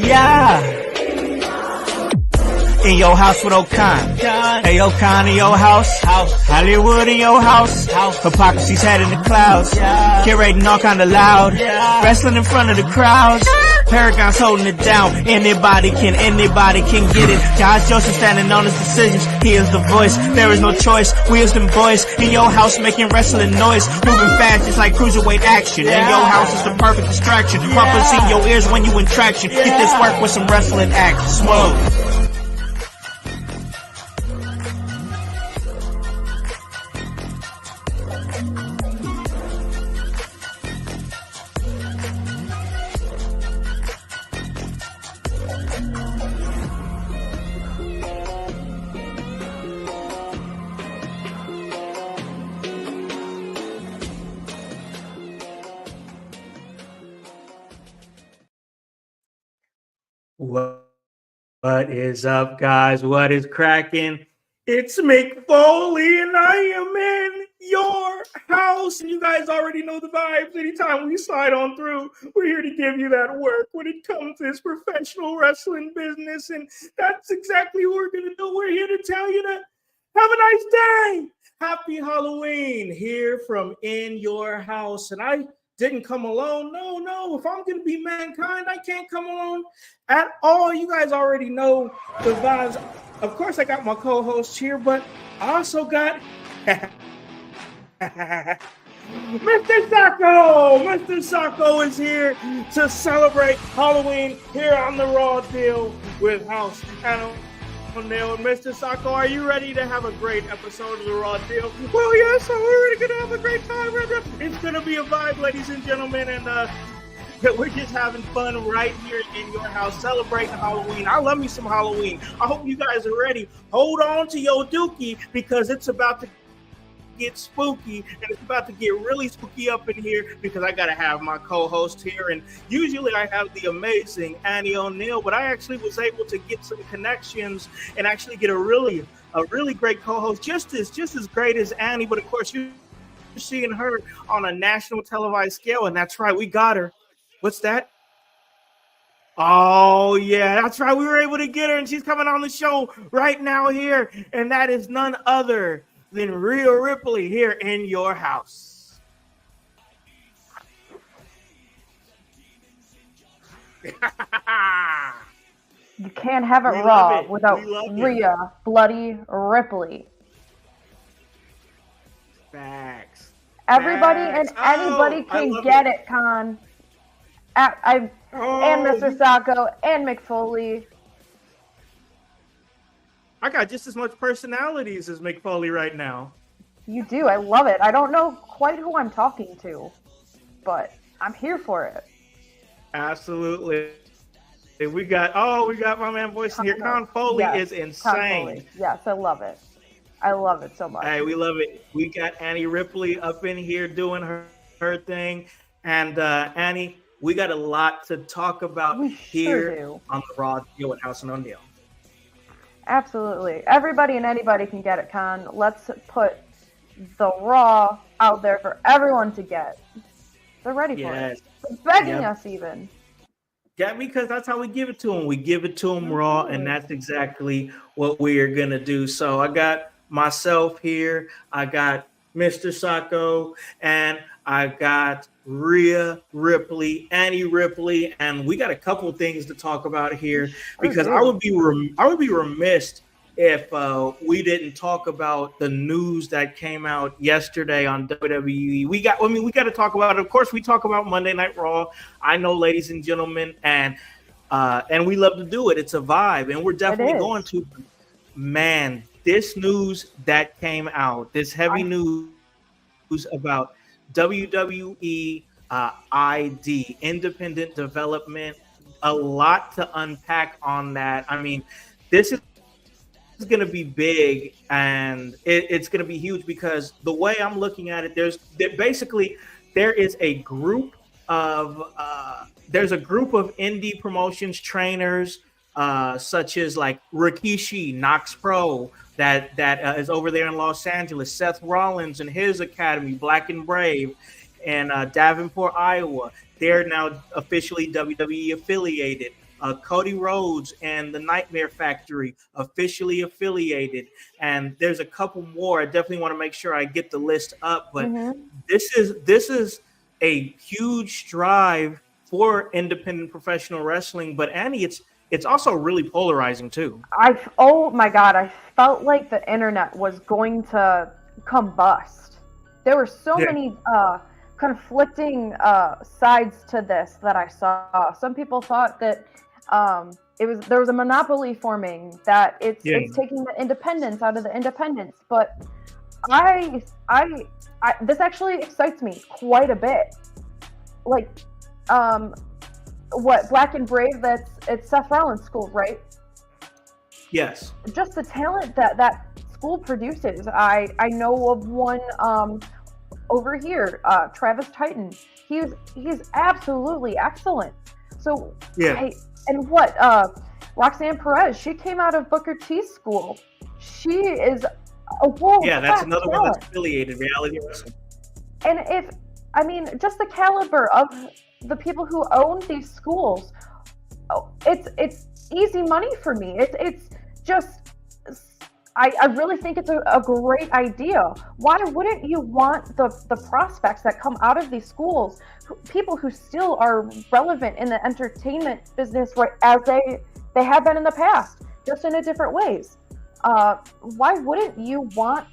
Yeah. In your house with O'Con. Hey, O'Con in your house. Hollywood in your house. Hypocrisy's head in the clouds. Curating all kind of loud. Wrestling in front of the crowds. Paragon's holding it down. Anybody can get it. Josh Joseph standing on his decisions. He is the voice. There is no choice. Wheels them boys in your house making wrestling noise. Moving fast just like cruiserweight action. In your house is the perfect distraction. Prophecy in your ears when you in traction. Get this work with some wrestling action. Smoke. What is up, guys? What is cracking? It's Mick Foley, and I am in your house. And you guys already know the vibes. Anytime we slide on through, we're here to give you that work when it comes to this professional wrestling business. And that's exactly what we're going to do. We're here to tell you to have a nice day. Happy Halloween here from In Your House. And I didn't come alone. No. If I'm going to be mankind, I can't come alone at all. You guys already know the vibes. Of course, I got my co-host here, but I also got Mr. Sacco. Mr. Sacco is here to celebrate Halloween here on the Raw Deal with Howse and O'Neal. Mr. Sacco, are you ready to have a great episode of the Raw Deal? Well, yes, we're really going to have a great time. It's going to be a vibe, ladies and gentlemen, and we're just having fun right here in your house, celebrating Halloween. I love me some Halloween. I hope you guys are ready. Hold on to your dookie because it's about to get spooky, and it's about to get really spooky up in here because I gotta have my co-host here, and usually I have the amazing Annie O'Neal, but I actually was able to get some connections and actually get a really great co-host, just as great as Annie, but of course you're seeing her on a national televised scale, and that's right, we got her. What's that? Oh, yeah, that's right. We were able to get her, and she's coming on the show right now here, and that is none other than Rhea Ripley here in your house. You can't have it raw without Rhea bloody Ripley. Facts. Everybody and anybody can get it, Con. And Mr. Sacco and Mick Foley. I got just as much personalities as Mick Foley right now. You do. I love it. I don't know quite who I'm talking to, but I'm here for it. Absolutely. We got my man voice in here. Con Foley is insane. Foley. Yes, I love it. I love it so much. Hey, we love it. We got Annie Ripley up in here doing her thing. And Annie, we got a lot to talk about here on the Raw Deal with Howse and O'Neal. Absolutely. Everybody and anybody can get it, Con. Let's put the Raw out there for everyone to get. They're ready for it. They're begging us even. Yeah, because that's how we give it to them. We give it to them raw, and that's exactly what we are going to do. So I got myself here. I got Mr. Sacco, and I got Rhea Ripley, Annie Ripley, and we got a couple things to talk about here because I would be remiss if we didn't talk about the news that came out yesterday on WWE. We got to talk about it. Of course, we talk about Monday Night Raw. I know, ladies and gentlemen, and we love to do it. It's a vibe, and we're definitely going to. Man, this news that came out, this heavy news about WWE ID, independent development, a lot to unpack on that. I mean, this is going to be big, and it's going to be huge because the way I'm looking at it, there is a group of indie promotions trainers, such as like Rikishi, Knox Pro, that is over there in Los Angeles, Seth Rollins and his academy, Black and Brave, and Davenport, Iowa. They're now officially WWE affiliated. Cody Rhodes and the Nightmare Factory officially affiliated, and there's a couple more. I definitely want to make sure I get the list up, but this is a huge strive for independent professional wrestling. But Annie, it's also really polarizing too. Oh my God, I felt like the internet was going to combust. There were so many conflicting sides to this that I saw. Some people thought that there was a monopoly forming, that it's taking the independence out of the independents. But I this actually excites me quite a bit. Like, what, Black and Brave? It's Seth Rollins' school, right? Yes. Just the talent that school produces. I know of one over here, Travis Titan. He's absolutely excellent. So and what, Roxanne Perez? She came out of Booker T's school. She is a world. Yeah, that's another one that's affiliated, Reality Wrestling. And just the caliber of the people who own these schools, it's easy money for me. It's just, I really think it's a great idea. Why wouldn't you want the prospects that come out of these schools, people who still are relevant in the entertainment business, right, as they have been in the past, just in a different ways? Why wouldn't you want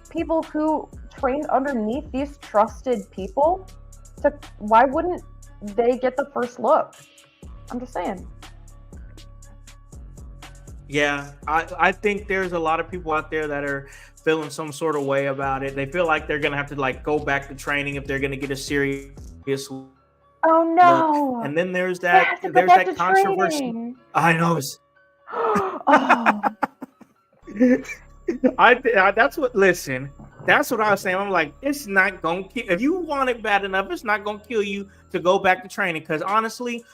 people who trained underneath these trusted people why wouldn't they get the first look? I'm just saying. Yeah, I think there's a lot of people out there that are feeling some sort of way about it. They feel like they're gonna have to go back to training if they're gonna get a serious look. Oh no! And then there's that controversy. Training. I know. Oh. That's what I was saying. I'm like, it's not gonna kill. If you want it bad enough, it's not gonna kill you to go back to training. Because honestly,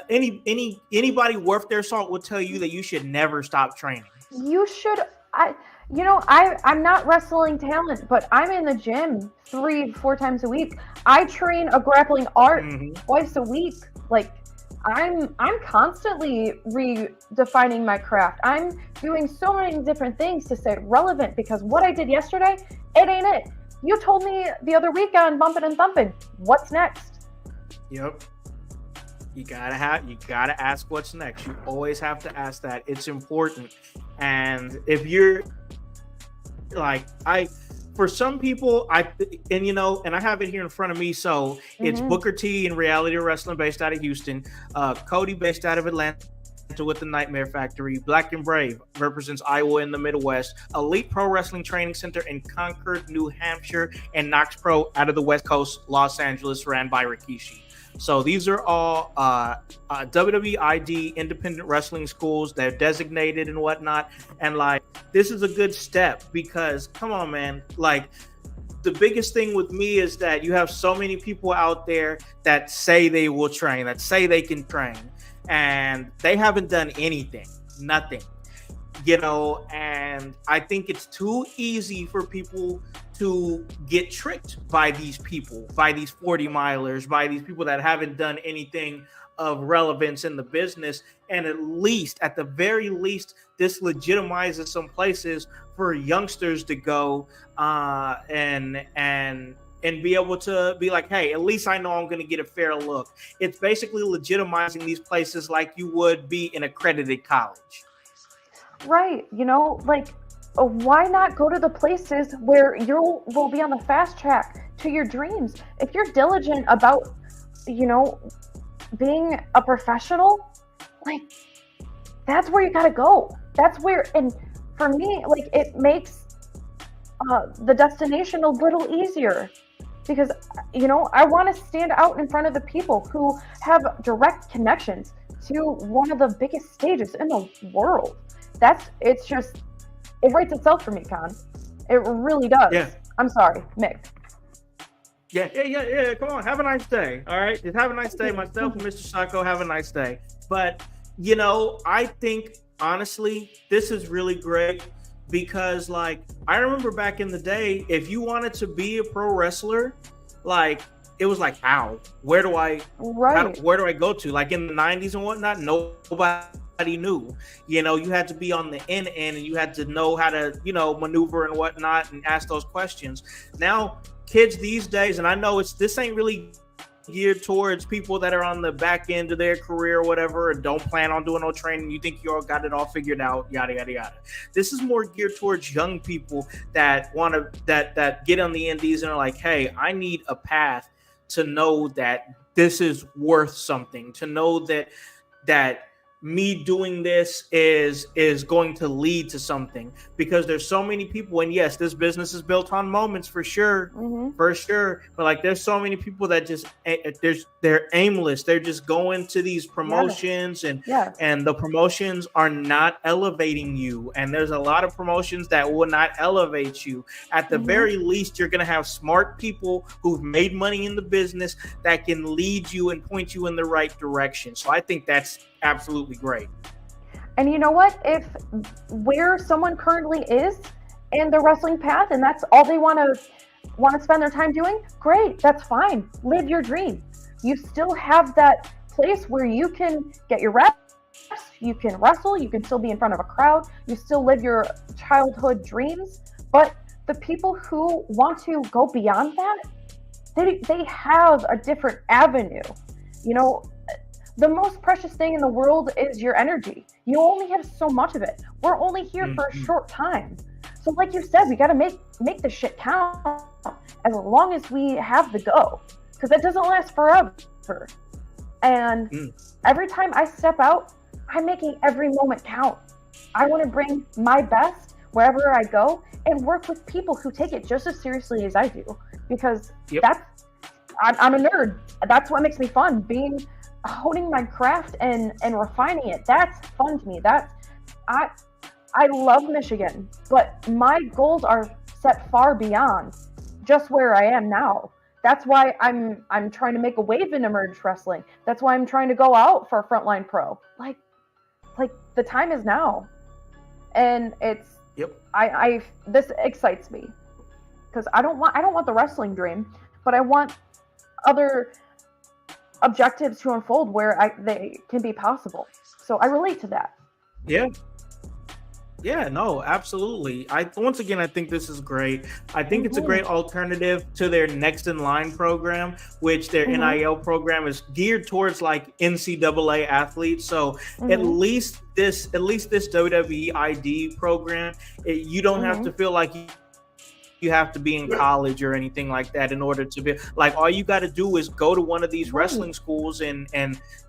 anybody worth their salt will tell you that you should never stop training. You should. I'm not wrestling talent, but I'm in the gym 3-4 times a week. I train a grappling art twice a week. Like, I'm constantly redefining my craft. I'm doing so many different things to stay relevant, because what I did yesterday, it ain't it. You told me the other week on Bumpin' and Thumpin'. What's next? Yep. You gotta ask what's next. You always have to ask that. It's important. And if you're for some people, and I have it here in front of me. So it's Booker T in Reality Wrestling, based out of Houston. Cody, based out of Atlanta with the Nightmare Factory. Black and Brave represents Iowa in the Midwest. Elite Pro Wrestling Training Center in Concord, New Hampshire, and Knox Pro out of the West Coast, Los Angeles, ran by Rikishi. So these are all WWID independent wrestling schools. They're designated and whatnot. And this is a good step, because come on, man. The biggest thing with me is that you have so many people out there that say they will train, that say they can train, and they haven't done anything, nothing, and I think it's too easy for people to get tricked by these people, by these 40 milers, by these people that haven't done anything of relevance in the business. And at the very least, this legitimizes some places for youngsters to go and be able to be like, hey, at least I know I'm going to get a fair look. It's basically legitimizing these places like you would be in accredited college. Right. Why not go to the places where will be on the fast track to your dreams? If you're diligent about, being a professional, that's where you got to go. That's where, and for me, it makes the destination a little easier, because, I want to stand out in front of the people who have direct connections to one of the biggest stages in the world. It writes itself for me, Con. It really does. Yeah. I'm sorry, Mick. Yeah. Come on, have a nice day. All right, just have a nice day. Myself and Mr. Sacco, have a nice day. But I think honestly, this is really great, because I remember back in the day, if you wanted to be a pro wrestler, it was like, how? Where do I Right. where do I go to? Like in the 90s and whatnot, nobody knew. You know, you had to be on the end and you had to know how to, you know, maneuver and whatnot and ask those questions. Now, kids these days, and I know this ain't really geared towards people that are on the back end of their career or whatever and don't plan on doing no training. You think you all got it all figured out, yada yada yada. This is more geared towards young people that want to that get on the indies and are like, hey, I need a path to know that this is worth something, to know that me doing this is going to lead to something, because there's so many people, and yes, this business is built on moments for sure, but like there's so many people that just they're aimless. They're just going to these promotions and the promotions are not elevating you, and there's a lot of promotions that will not elevate you. At the very least, you're going to have smart people who've made money in the business that can lead you and point you in the right direction. So I think that's absolutely great. And you know what? If where someone currently is in the wrestling path and that's all they want to spend their time doing, great, that's fine. Live your dream. You still have that place where you can get your reps, you can wrestle, you can still be in front of a crowd, you still live your childhood dreams. But the people who want to go beyond that, they have a different avenue. You know, the most precious thing in the world is your energy. You only have so much of it. We're only here for a short time. So like you said, we got to make the shit count as long as we have the go, because it doesn't last forever. And every time I step out, I'm making every moment count. I want to bring my best wherever I go and work with people who take it just as seriously as I do, because I'm a nerd. That's what makes me fun. Honing my craft and refining it, that's fun to me. I love Michigan, but my goals are set far beyond just where I am now. That's why I'm trying to make a wave in emerge wrestling. That's why I'm trying to go out for Frontline Pro. Like the time is now, and it's this excites me, because I don't want the wrestling dream, but I want other objectives to unfold where they can be possible. So I relate to that. Yeah, no, absolutely. I think this is great. I think it's a great alternative to their Next in Line program, which their NIL program is geared towards like NCAA athletes. So at least this WWE ID program, you don't have to feel like you have to be in college or anything like that in order to be like, all you got to do is go to one of these wrestling schools and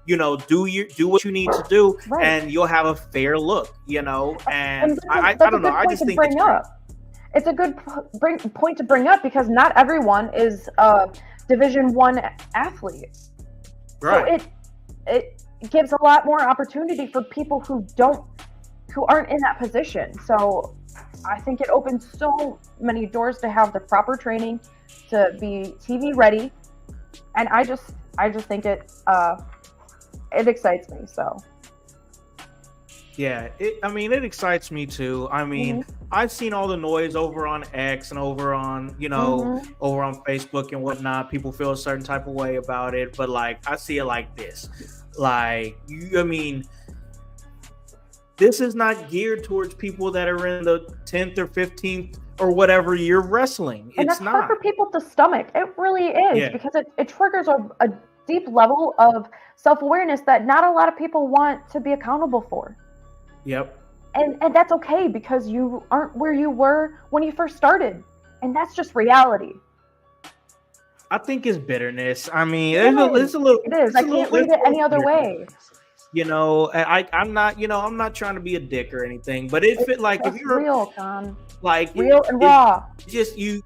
you know, do what you need to do, and you'll have a fair look, you know. And I don't know, I just think it's a good point to bring up, because not everyone is a Division I athlete, so it gives a lot more opportunity for people who aren't in that position. So I think it opens so many doors to have the proper training, to be TV ready, and I just think it excites me. So yeah, it excites me too. I mean, I've seen all the noise over on X and over on over on Facebook and whatnot. People feel a certain type of way about it, but like I see it like this, this is not geared towards people that are in the 10th or 15th or whatever year wrestling. And it's that's hard for people to stomach. It really is, because it triggers a deep level of self-awareness that not a lot of people want to be accountable for. And that's okay, because you aren't where you were when you first started. And that's just reality. I think it's bitterness. I mean, it's a little. It is. I can't read it any other way. You know, I'm not trying to be a dick or anything, but if you're real, Tom, like real and raw, just you.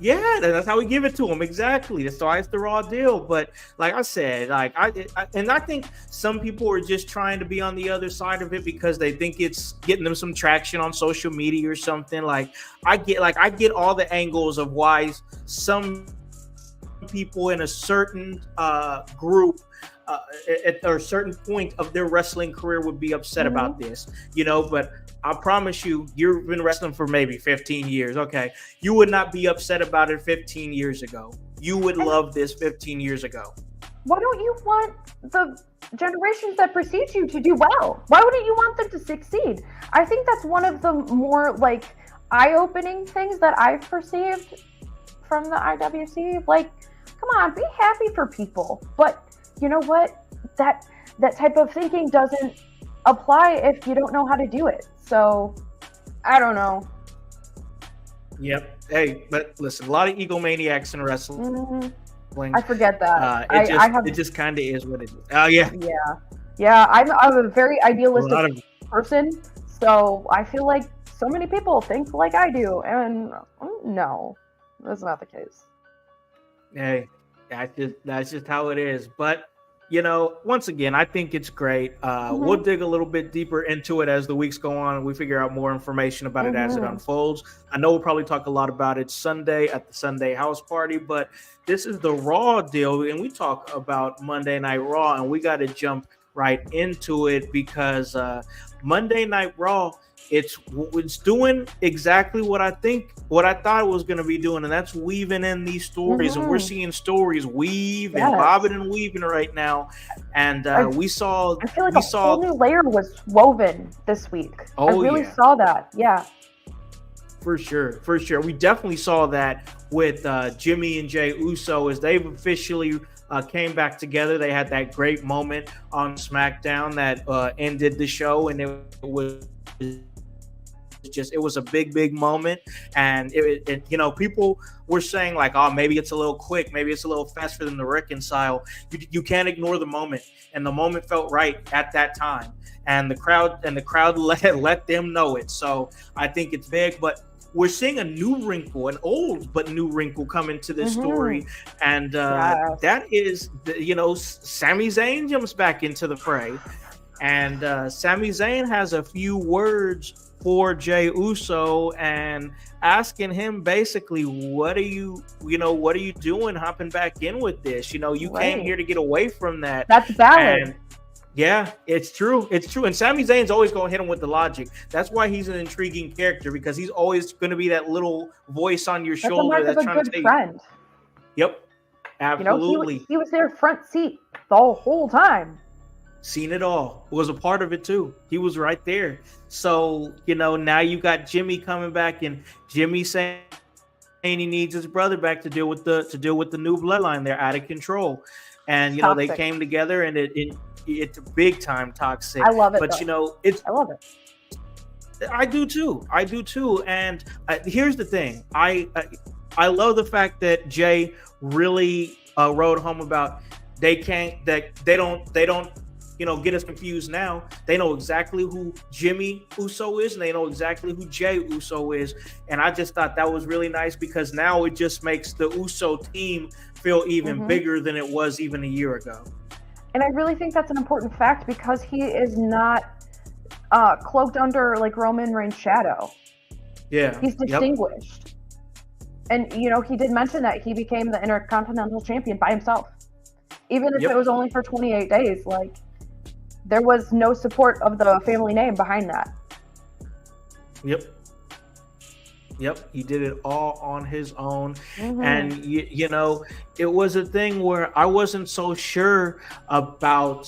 Yeah, that's how we give it to them. Exactly. That's why it's the raw deal. But like I said, I think some people are just trying to be on the other side of it because they think it's getting them some traction on social media or something. Like I get all the angles of why some people in a certain group at a certain point of their wrestling career would be upset about this, you know, but I promise you, you've been wrestling for maybe 15 years. Okay. You would not be upset about it 15 years ago. you would love this 15 years ago. Why don't you want the generations that precede you to do well? Why wouldn't you want them to succeed? I think that's one of the more like eye-opening things that I've perceived from the IWC. Like, come on, be happy for people. But you know what? That type of thinking doesn't apply if you don't know how to do it. So I don't know. Yep. Hey, but listen, a lot of egomaniacs in wrestling. Mm-hmm. I forget that. It just kind of is what it is. Oh yeah. Yeah. I'm a very idealistic person, so I feel like so many people think like I do, and no, that's not the case. Hey, that's just how it is. But once again, I think it's great. We'll dig a little bit deeper into it as the weeks go on and we figure out more information about it as it unfolds. I know we'll probably talk a lot about it Sunday at the Sunday house party, but this is the Raw deal, and we talk about Monday Night Raw, and we got to jump right into it because Monday Night Raw, it's doing exactly what I thought it was going to be doing, and that's weaving in these stories, and we're seeing stories weave and bobbing and weaving right now. And I feel like a whole new layer was woven this week. I really saw that. Yeah. For sure. We definitely saw that with Jimmy and Jey Uso as they've officially came back together. They had that great moment on SmackDown that ended the show, and it was a big moment. And it people were saying like, oh, maybe it's a little quick, maybe it's a little fast for them to reconcile. You can't ignore the moment, and the moment felt right at that time, and the crowd let them know it. So I think it's big, but we're seeing a new wrinkle, an old but new wrinkle come into this story, and that is Sami Zayn jumps back into the fray, and Sami Zayn has a few words for Jey Uso and asking him basically, what are you doing hopping back in with this? You came here to get away from that. That's valid. And yeah, it's true. And Sami Zayn's always going to hit him with the logic. That's why he's an intriguing character, because he's always going to be that little voice on your shoulder that's trying to take friend. Yep. Absolutely. He was there front seat the whole time. Seen it all. Was a part of it too. He was right there. So, now you got Jimmy coming back, and Jimmy saying he needs his brother back to deal with the new bloodline. They're out of control. And they came together, and it's big time toxic. I love it. But I love it. I do too. And here's the thing. I love the fact that Jay really wrote home about they don't get us confused now. They know exactly who Jimmy Uso is, and they know exactly who Jey Uso is. And I just thought that was really nice, because now it just makes the Uso team feel even bigger than it was even a year ago. And I really think that's an important fact, because he is not cloaked under like Roman Reigns' shadow. Yeah. He's distinguished. Yep. And, he did mention that he became the Intercontinental Champion by himself. Even if it was only for 28 days, like, there was no support of the family name behind that. Yep, he did it all on his own. And it was a thing where I wasn't so sure about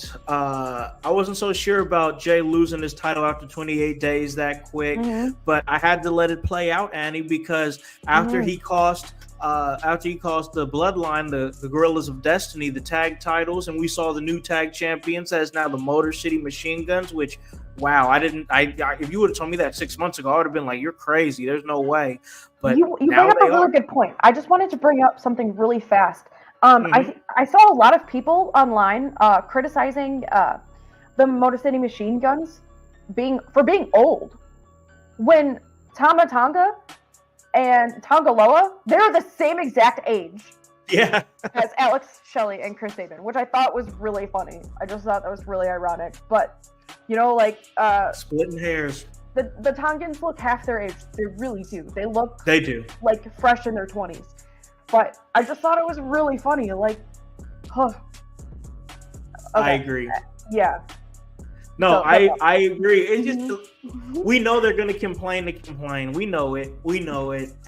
Jay losing his title after 28 days that quick, but I had to let it play out, Annie, because after he cost the Bloodline, the Gorillas of Destiny, the tag titles, and we saw the new tag champions as now the Motor City Machine Guns, which, wow, if you would have told me that 6 months ago, I would have been like, you're crazy. There's no way. But you bring up a really good point. I just wanted to bring up something really fast. I saw a lot of people online criticizing the Motor City Machine Guns for being old, when Tama Tonga and Tongaloa, they're the same exact age as Alex Shelley and Chris Sabin, which I thought was really funny. I just thought that was really ironic. But, splitting hairs. The Tongans look half their age. They really do. They do. Like fresh in their 20s. But I just thought it was really funny. Like, huh. Okay. I agree. Yeah. No, I agree. It's just mm-hmm. we know they're gonna complain to complain. We know it.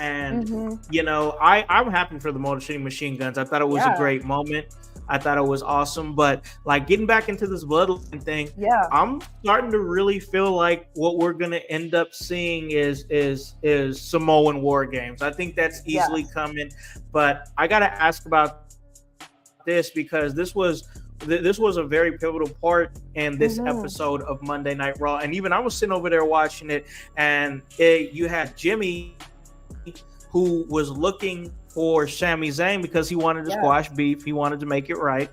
And you know, I'm happy for the Motor City Machine Guns. I thought it was a great moment. I thought it was awesome. But like getting back into this bloodline thing, I'm starting to really feel like what we're gonna end up seeing is Samoan War Games. I think that's easily coming. But I gotta ask about this because this was a very pivotal part in this episode of Monday Night Raw. And even I was sitting over there watching it, and you had Jimmy, who was looking for Sami Zayn because he wanted to squash beef. He wanted to make it right.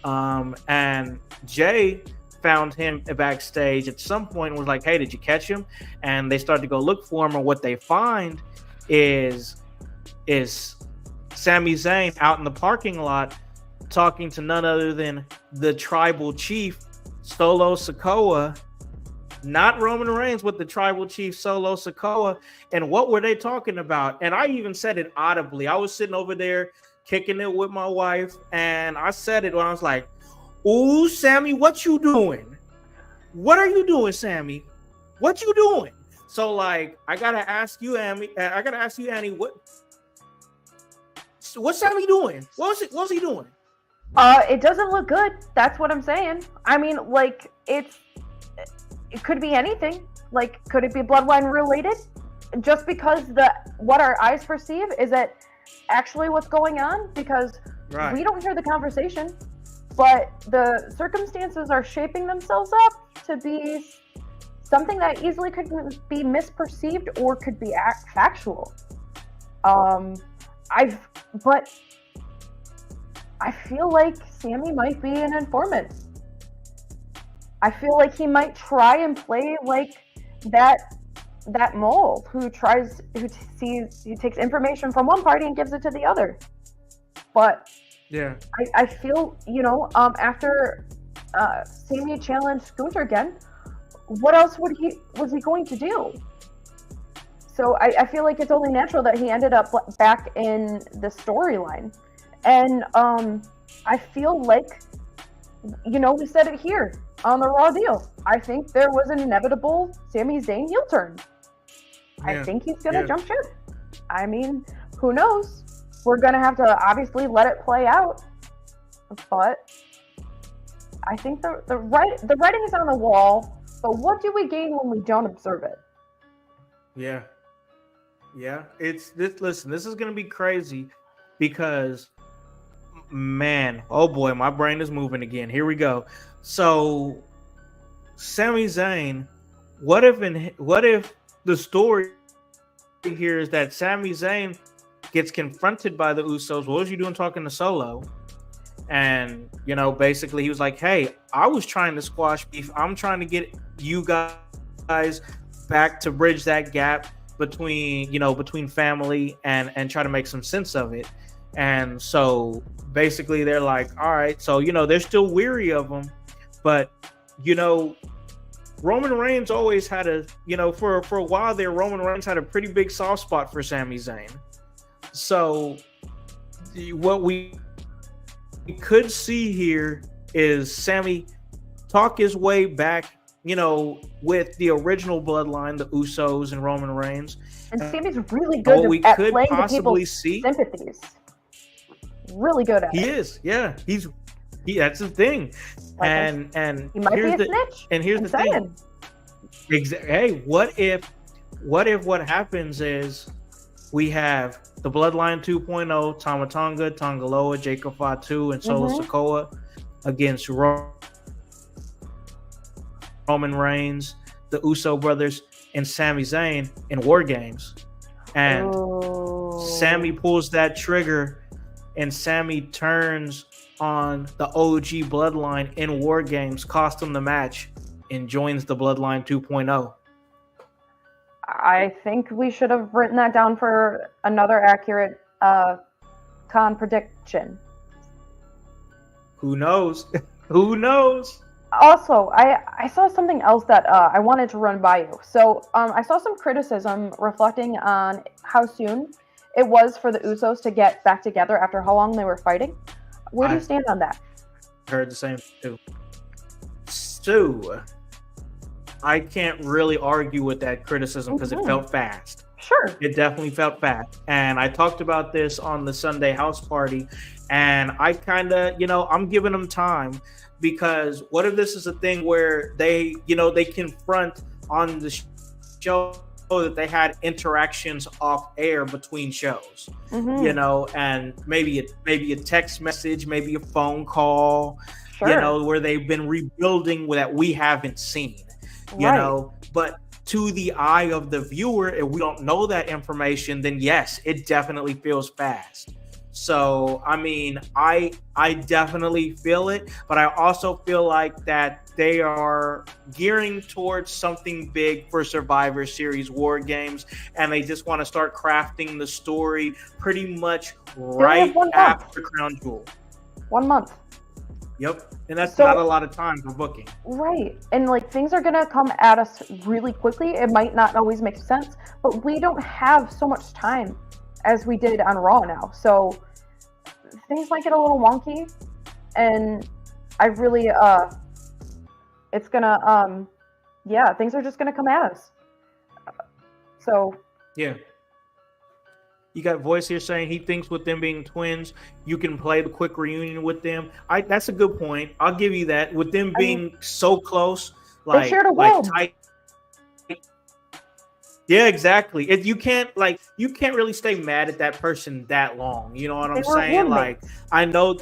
And Jay found him backstage at some point and was like, hey, did you catch him? And they started to go look for him. And what they find is Sami Zayn out in the parking lot talking to none other than the tribal chief, Solo Sikoa, not Roman Reigns, but the tribal chief, Solo Sikoa. And what were they talking about? And I even said it audibly. I was sitting over there kicking it with my wife, and I said it when I was like, ooh, Sammy, what you doing? What are you doing, Sammy? What you doing? So, like, I gotta ask you, Annie, what's Sammy doing? What's he doing? It doesn't look good. That's what I'm saying. I mean, like, it could be anything. Like, could it be bloodline related? Just because what our eyes perceive, is that actually what's going on? Because we don't hear the conversation, but the circumstances are shaping themselves up to be something that easily could be misperceived or could be factual. But I feel like Sammy might be an informant. I feel like he might try and play like that mole who takes information from one party and gives it to the other. But I feel, after Sammy challenged Gunther again, what else was he going to do? So I feel like it's only natural that he ended up back in the storyline. And I feel like, we said it here on the Raw deal. I think there was an inevitable Sami Zayn heel turn. I think he's going to jump ship. I mean, who knows? We're going to have to obviously let it play out. But I think the writing is on the wall. But what do we gain when we don't observe it? Yeah. Listen, this is going to be crazy because, man, oh boy, my brain is moving again. Here we go. So, Sami Zayn, what if the story here is that Sami Zayn gets confronted by the Usos? What was you doing talking to Solo? And, basically he was like, hey, I was trying to squash beef. I'm trying to get you guys back to bridge that gap between family and try to make some sense of it. And so basically they're like, all right, so they're still weary of him, but Roman Reigns always had for a while there, Roman Reigns had a pretty big soft spot for Sami Zayn. So what we could see here is Sami talk his way back, with the original bloodline, the Usos and Roman Reigns. And Sami's really good at playing to people's sympathies. Really good at it. He is, yeah. That's the thing. And he might be a snitch. And here's the thing. Hey, what if what happens is we have the Bloodline 2.0, Tama Tonga, Tongaloa, Jacob Fatu, and Solo Sikoa against Roman Reigns, the Uso brothers, and Sami Zayn in War Games. And Sami pulls that trigger, and Sami turns on the OG Bloodline in War Games, cost him the match, and joins the Bloodline 2.0. I think we should have written that down for another accurate con prediction. Who knows? Who knows? Also, I saw something else that I wanted to run by you. So I saw some criticism reflecting on how soon it was for the Usos to get back together after how long they were fighting. Where do you stand on that? Heard the same too. Stu, I can't really argue with that criticism because it felt fast. Sure. It definitely felt fast. And I talked about this on the Sunday house party, and I kind of, I'm giving them time, because what if this is a thing where they confront on the show that they had interactions off air between shows, and maybe a text message, maybe a phone call, sure. Where they've been rebuilding that we haven't seen, but to the eye of the viewer, if we don't know that information, then yes, it definitely feels fast. So, I mean, I definitely feel it, but I also feel like that they are gearing towards something big for Survivor Series War Games, and they just want to start crafting the story pretty much right after Crown Jewel. 1 month. Yep, and that's not a lot of time for booking. Right, and like things are gonna come at us really quickly. It might not always make sense, but we don't have so much time as we did on Raw now. So things might get a little wonky, and I really, it's gonna, things are just gonna come at us. So yeah. You got Voice here saying he thinks with them being twins, you can play the quick reunion with them. That's a good point. I'll give you that. With them being so close, they shared a world. Tight. Yeah, exactly. You can't really stay mad at that person that long. You know what I'm saying? Roommates. Like, I know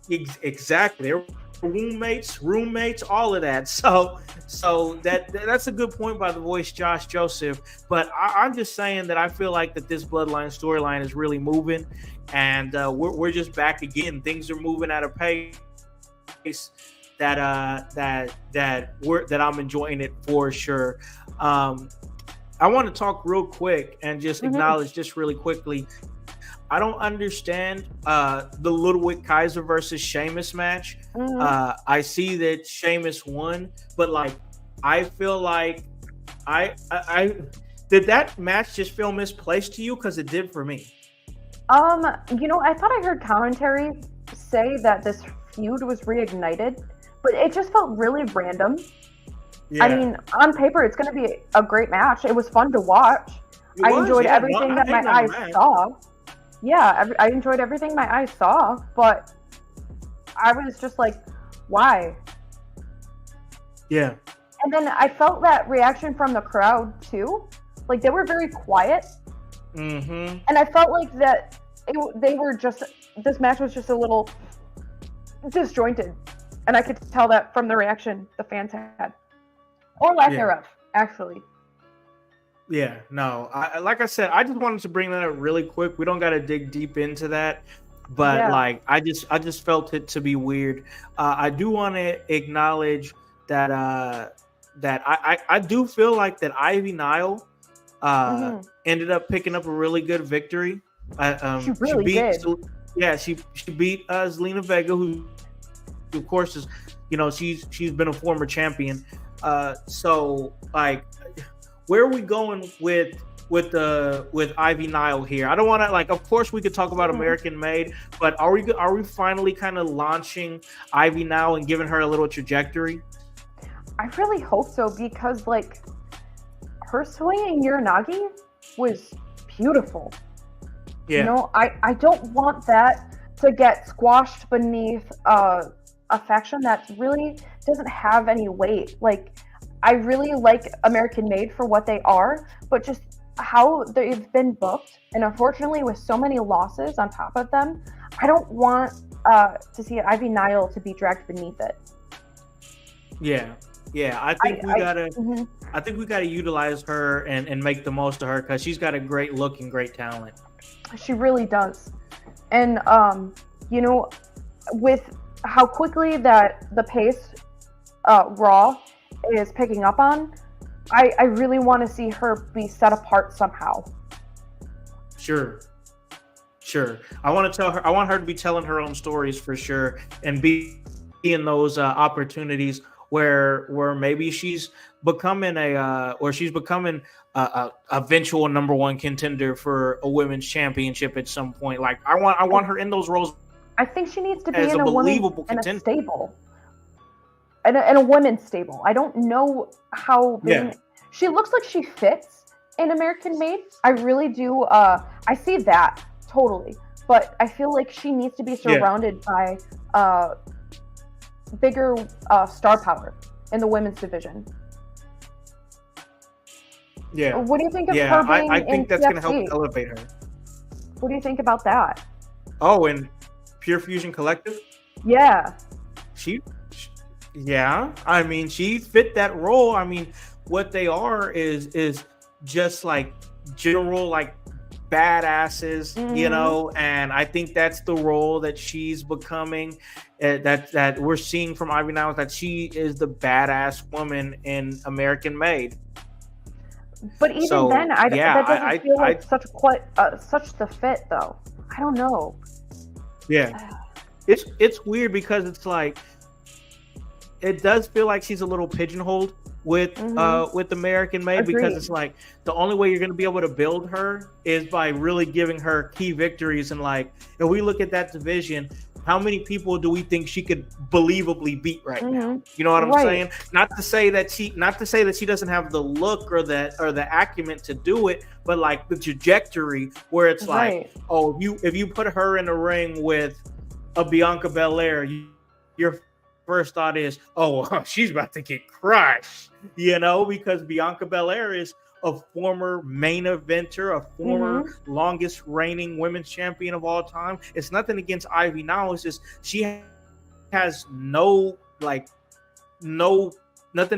exactly. They're roommates, all of that. So that's a good point by the Voice, Josh Joseph. But I'm just saying that I feel like that this Bloodline storyline is really moving, and we're just back again. Things are moving at a pace that I'm enjoying it for sure. I want to talk real quick and just acknowledge just really quickly. I don't understand the Ludwig Kaiser versus Sheamus match. I see that Sheamus won, but I feel like I did that match just feel misplaced to you? Because it did for me. I thought I heard commentary say that this feud was reignited, but it just felt really random. Yeah. I mean, on paper, it's going to be a great match. It was fun to watch. I enjoyed everything that my eyes saw. Yeah, I enjoyed everything my eyes saw, but I was just like, why? Yeah. And then I felt that reaction from the crowd too. Like, they were very quiet. Mm-hmm. And I felt like that this match was just a little disjointed. And I could tell that from the reaction the fans had. Or lack thereof, actually. Yeah, no. Like I said, I just wanted to bring that up really quick. We don't got to dig deep into that, but I just felt it to be weird. I do want to acknowledge that I do feel like that Ivy Nile ended up picking up a really good victory. She really did. Yeah, she beat Zelina Vega, who of course is, she's been a former champion. So where are we going with Ivy Nile here? I don't want to of course we could talk about American Made, but are we finally kind of launching Ivy Nile and giving her a little trajectory? I really hope so, because her swinging Uranagi was beautiful. Yeah. I don't want that to get squashed beneath a faction that really doesn't have any weight. I really like American Made for what they are, but just how they've been booked, and unfortunately with so many losses on top of them, I don't want to see Ivy Nile to be dragged beneath it. Yeah. I think we gotta utilize her and make the most of her, because she's got a great look and great talent. She really does. And with how quickly that the pace Raw is picking up on, I really want to see her be set apart somehow. Sure. I want her to be telling her own stories for sure, and be in those opportunities where maybe she's becoming a eventual number one contender for a women's championship at some point. I want her in those roles. I think she needs to be in a believable contender. In a stable. in a women's stable. I don't know how she looks like she fits in American Made. I really do. I see that totally, but I feel like she needs to be surrounded by bigger star power in the women's division. Yeah. What do you think of her being I think that's going to help elevate her. What do you think about that? Oh, and Pure Fusion Collective? Yeah. Yeah. I mean, she fit that role. I mean, what they are is just like general, like badasses, you know, and I think that's the role that she's becoming. That we're seeing from Ivy now is that she is the badass woman in American Made. But even then, that doesn't feel like such the fit, though. I don't know. Yeah, it's weird because it's like it does feel like she's a little pigeonholed with American Made. Agreed. Because it's like the only way you're going to be able to build her is by really giving her key victories. And like if we look at that division, how many people do we think she could believably beat right now? You know what I'm saying? Not to say that she doesn't have the look or the acumen to do it, but like the trajectory where it's like, oh, if you put her in the ring with a Bianca Belair, your first thought is, oh, she's about to get crushed, you know, because Bianca Belair is a former main eventer, a former longest reigning women's champion of all time. It's nothing against Ivy now. It's just she has nothing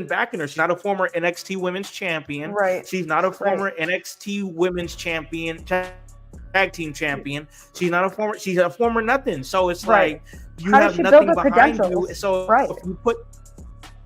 backing her. She's not a former NXT women's champion. Right. She's not a former NXT women's champion, tag team champion. She's a former nothing. So it's like you have nothing behind you. So if you put,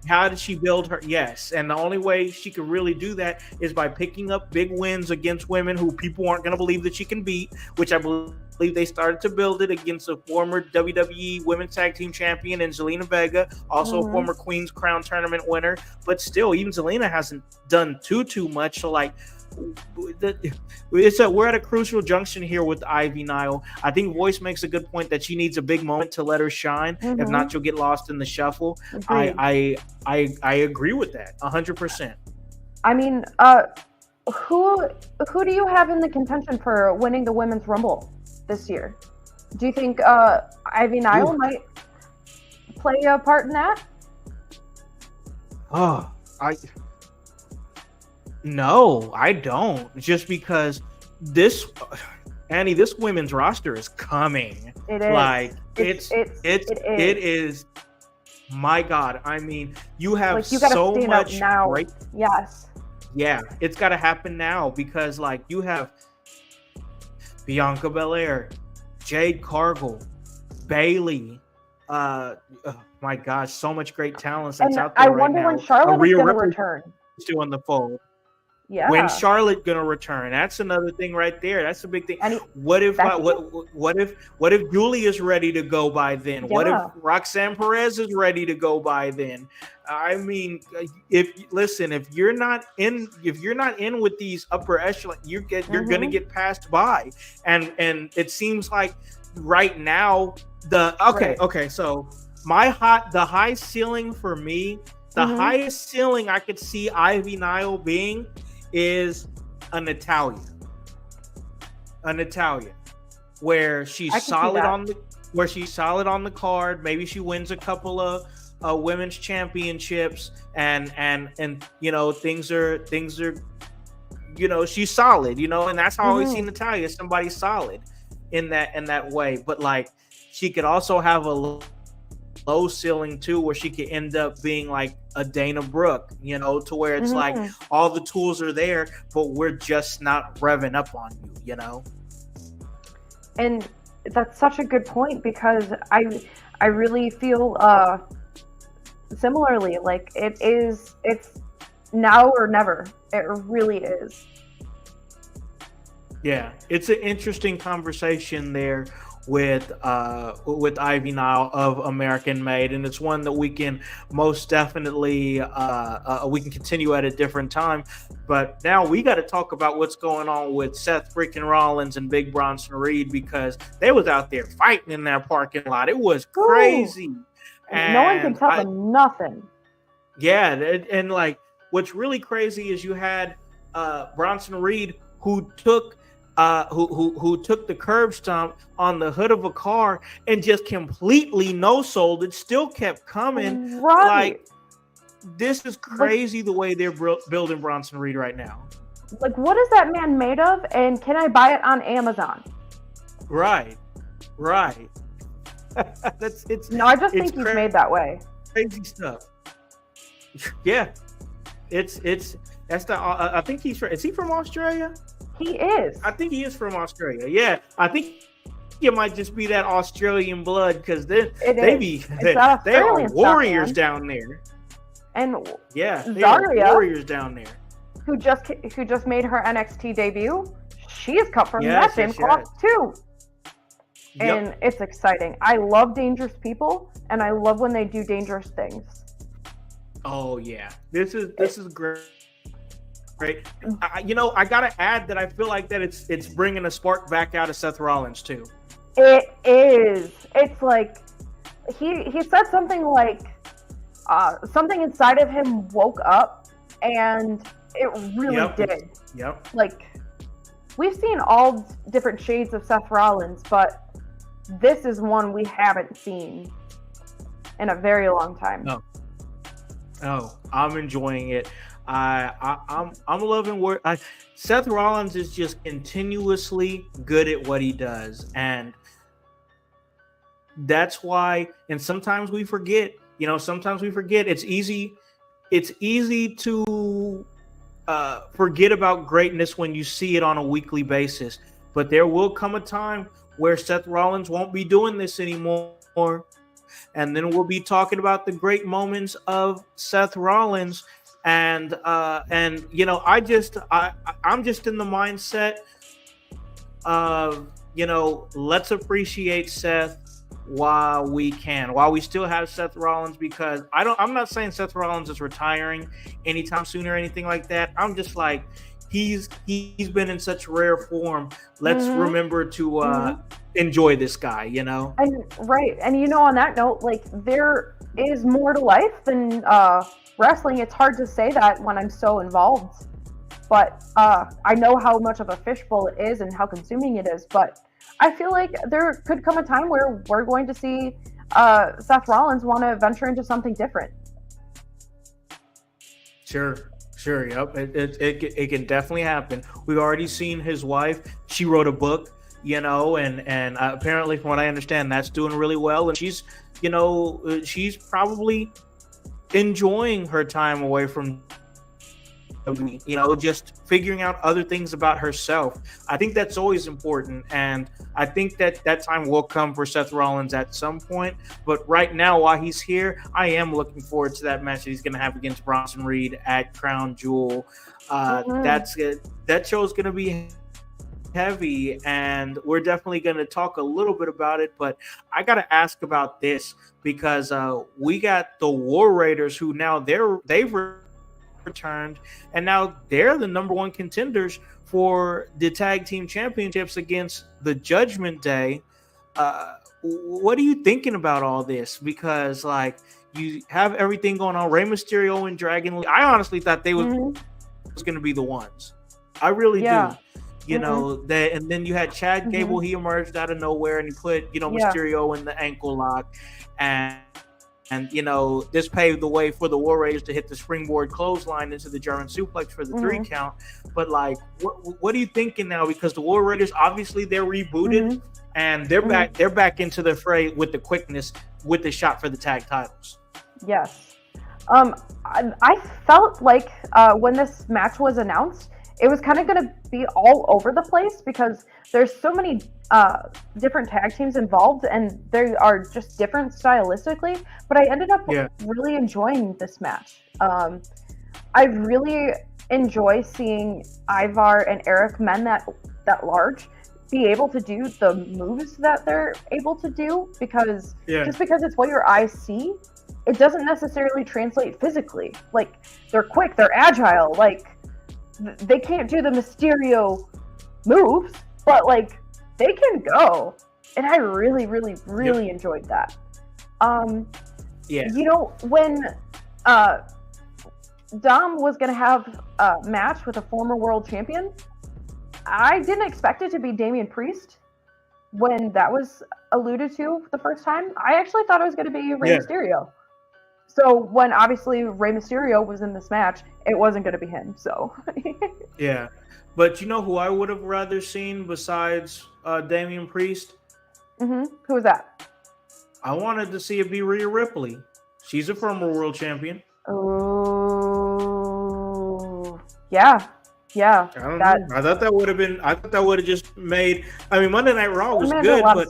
how did she build her? Yes. And the only way she can really do that is by picking up big wins against women who people aren't going to believe that she can beat, which I believe they started to build it against a former WWE Women's Tag Team Champion and Zelina Vega, also a former Queen's Crown Tournament winner. But still, even Zelina hasn't done too much. So like, we're at a crucial junction here with Ivy Nile. I think Voice makes a good point that she needs a big moment to let her shine. If not, she'll get lost in the shuffle. I agree with that 100%. I mean, who do you have in the contention for winning the Women's Rumble this year? Do you think Ivy Nile might play a part in that? No, I don't. Just because this women's roster is coming. It is. Like it is. My God, I mean, you have like, you so much now. Great. Yes. Yeah, it's got to happen now because like you have Bianca Belair, Jade Cargill, Bayley. My gosh, so much great talent that's out there. I wonder when Charlotte is going to return. Still in the fold. Yeah. When Charlotte gonna return? That's another thing right there. That's a big thing. What if Julia's ready to go by then? Yeah. What if Roxanne Perez is ready to go by then? I mean, if you're not in with these upper echelon, you're gonna get passed by. And it seems like right now okay. So the high ceiling for me, the highest ceiling I could see Ivy Nile being is a Natalia, where she's solid on the card. Maybe she wins a couple of women's championships, and you know things are you know she's solid, you know, and that's how I always see Natalia, somebody solid in that way. But like she could also have a low ceiling too, where she could end up being like a Dana Brooke, you know, to where it's like all the tools are there, but we're just not revving up on you, you know. And that's such a good point because I really feel similarly. Like it's now or never. It really is. Yeah, it's an interesting conversation there with Ivy Nile of American Made, and it's one that we can most definitely we can continue at a different time. But now we got to talk about what's going on with Seth freaking Rollins and Big Bronson Reed, because they was out there fighting in that parking lot. It was crazy. And no one can tell them nothing. Yeah, and like what's really crazy is you had Bronson Reed who took the curb stomp on the hood of a car and just completely no sold it, still kept coming. Right. Like this is crazy the way they're building Bronson Reed right now. Like, what is that man made of? And can I buy it on Amazon? Right. It's no, I just think he's made that way. Crazy stuff. Yeah, it's that's the. I think is he from Australia? He is. I think he is from Australia. Yeah, I think it might just be that Australian blood because they are warriors down there. And yeah, Zarya, warriors down there. Who just made her NXT debut? She is cut from that same cloth too. And it's exciting. I love dangerous people, and I love when they do dangerous things. Oh yeah, this is great. Great. I gotta add that I feel like that it's bringing a spark back out of Seth Rollins too. It is. It's like he said something like something inside of him woke up, and it really did. Yep. Like we've seen all different shades of Seth Rollins, but this is one we haven't seen in a very long time. No, I'm enjoying it. I'm loving where Seth Rollins is just continuously good at what he does, and that's why. And sometimes we forget. It's easy to forget about greatness when you see it on a weekly basis. But there will come a time where Seth Rollins won't be doing this anymore. And then we'll be talking about the great moments of Seth Rollins. And I'm just in the mindset of, let's appreciate Seth while we can, while we still have Seth Rollins, because I'm not saying Seth Rollins is retiring anytime soon or anything like that. I'm just like, he's been in such rare form. Let's remember to enjoy this guy, And right. And on that note, like there is more to life than wrestling. It's hard to say that when I'm so involved, but I know how much of a fishbowl it is and how consuming it is. But I feel like there could come a time where we're going to see Seth Rollins want to venture into something different. Sure. Yep. It can definitely happen. We've already seen his wife. She wrote a book, and apparently, from what I understand, that's doing really well. And she's probably enjoying her time away from, just figuring out other things about herself. I think that's always important. And I think that time will come for Seth Rollins at some point. But right now, while he's here, I am looking forward to that match that he's going to have against Bronson Reed at Crown Jewel. That's it. That show is going to be heavy, and we're definitely going to talk a little bit about it. But I got to ask about this because we got the War Raiders, who now they've returned, and now they're the number one contenders for the tag team championships against the Judgment Day. What are you thinking about all this? Because like you have everything going on, Rey Mysterio and Dragon Lee. I honestly thought they was going to be the ones. I really do. And then you had Chad Gable. He emerged out of nowhere and he put Mysterio in the ankle lock, and this paved the way for the War Raiders to hit the springboard clothesline into the German suplex for the 3 count. But like, what are you thinking now? Because the War Raiders, obviously, they're rebooted and they're back. They're back into the fray with the quickness, with the shot for the tag titles. Yes, I felt like when this match was announced, it was kind of going to be all over the place because there's so many different tag teams involved and they are just different stylistically. But I ended up really enjoying this match. I really enjoy seeing Ivar and Eric, men that large, be able to do the moves that they're able to do because just because it's what your eyes see, it doesn't necessarily translate physically. Like they're quick, they're agile, like they can't do the Mysterio moves, but like they can go, and I really enjoyed that. When Dom was going to have a match with a former world champion, I didn't expect it to be Damian Priest when that was alluded to the first time. I actually thought it was going to be Rey Mysterio. So when obviously Rey Mysterio was in this match, it wasn't going to be him. So yeah, but you know who I would have rather seen besides Damian Priest? Who was that? I wanted to see it be Rhea Ripley. She's a former world champion. Oh, yeah. I don't know. I thought that would have been. I thought that would have just made. I mean, Monday Night Raw was good, but